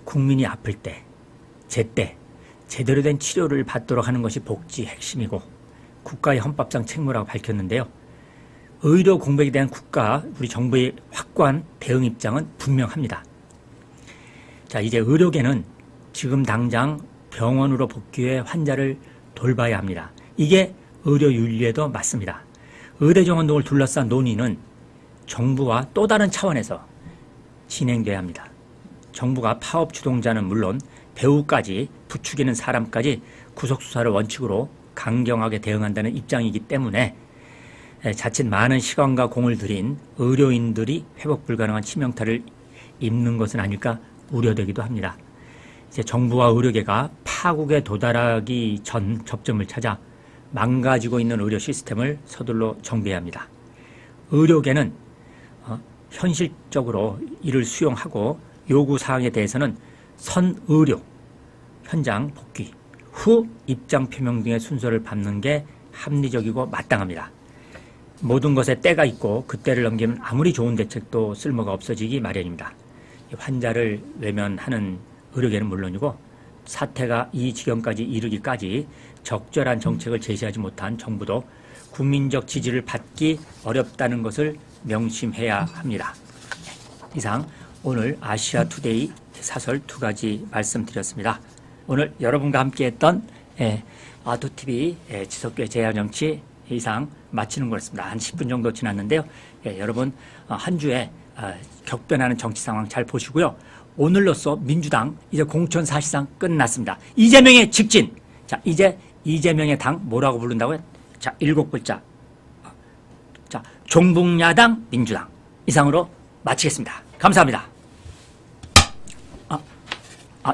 국민이 아플 때, 제때 제대로 된 치료를 받도록 하는 것이 복지의 핵심이고 국가의 헌법상 책무라고 밝혔는데요. 의료 공백에 대한 우리 정부의 확고한 대응 입장은 분명합니다. 자, 이제 의료계는 지금 당장 병원으로 복귀해 환자를 돌봐야 합니다. 이게 의료 윤리에도 맞습니다. 의대 정원 등을 둘러싼 논의는 정부와 또 다른 차원에서 진행돼야 합니다. 정부가 파업 주동자는 물론 배우까지 부추기는 사람까지 구속수사를 원칙으로 강경하게 대응한다는 입장이기 때문에 자칫 많은 시간과 공을 들인 의료인들이 회복 불가능한 치명타를 입는 것은 아닐까 우려되기도 합니다. 이제 정부와 의료계가 파국에 도달하기 전 접점을 찾아 망가지고 있는 의료 시스템을 서둘러 정비해야 합니다. 의료계는 현실적으로 이를 수용하고 요구사항에 대해서는 선의료, 현장 복귀, 후 입장 표명 등의 순서를 밟는 게 합리적이고 마땅합니다. 모든 것에 때가 있고 그때를 넘기면 아무리 좋은 대책도 쓸모가 없어지기 마련입니다. 환자를 외면하는 의료계는 물론이고 사태가 이 지경까지 이르기까지 적절한 정책을 제시하지 못한 정부도 국민적 지지를 받기 어렵다는 것을 명심해야 합니다. 이상 오늘 아시아투데이 사설 2가지 말씀드렸습니다. 오늘 여러분과 함께했던 아투TV 지석교의 제야정치 이상 마치는 거였습니다. 한 10분 정도 지났는데요. 여러분 한 주에 격변하는 정치 상황 잘 보시고요. 오늘로써 민주당 이제 공천 사실상 끝났습니다. 이재명의 직진. 자, 이제 이재명의 당 뭐라고 부른다고요? 자, 7글자. 자, 종북야당 민주당. 이상으로 마치겠습니다. 감사합니다.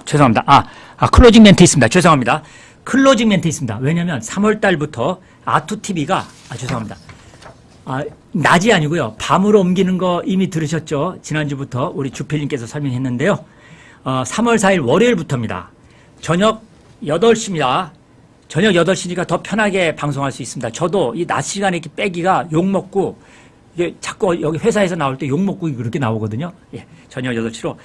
죄송합니다. 클로징 멘트 있습니다. 죄송합니다. 클로징 멘트 있습니다. 왜냐면 3월 달부터 아투TV가 죄송합니다. 낮이 아니고요. 밤으로 옮기는 거 이미 들으셨죠? 지난주부터 우리 주필님께서 설명했는데요. 3월 4일 월요일부터입니다. 저녁 8시입니다. 저녁 8시니까 더 편하게 방송할 수 있습니다. 저도 이 낮 시간에 이렇게 빼기가 욕먹고 이게 자꾸 여기 회사에서 나올 때 욕먹고 그렇게 나오거든요. 예, 저녁 8시로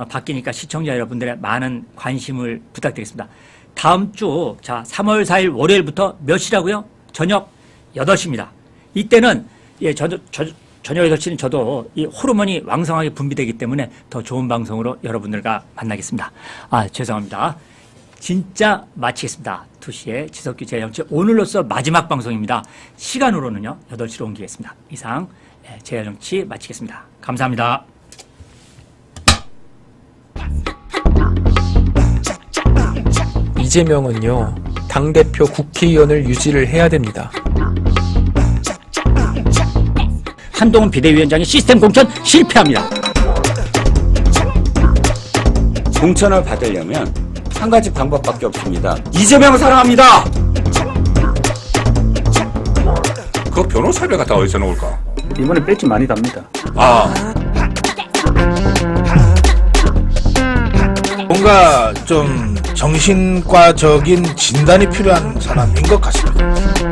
바뀌니까 시청자 여러분들의 많은 관심을 부탁드리겠습니다. 다음 주, 자, 3월 4일 월요일부터 몇 시라고요? 저녁 8시입니다. 이때는, 저녁 8시는 저도 이 호르몬이 왕성하게 분비되기 때문에 더 좋은 방송으로 여러분들과 만나겠습니다. 죄송합니다. 진짜 마치겠습니다. 2시에 지석규 제야정치 오늘로써 마지막 방송입니다. 시간으로는요, 8시로 옮기겠습니다. 이상, 제야정치 마치겠습니다. 감사합니다. 이재명은요, 당대표 국회의원을 유지를 해야 됩니다. 한동훈 비대위원장의 시스템 공천 실패합니다. 공천을 받으려면 한 가지 방법밖에 없습니다. 이재명을 사랑합니다. 그 변호사비가 다 어디서 나올까? 이번에 뺄지 많이 답니다. 뭔가 좀 정신과적인 진단이 필요한 사람인 것 같습니다.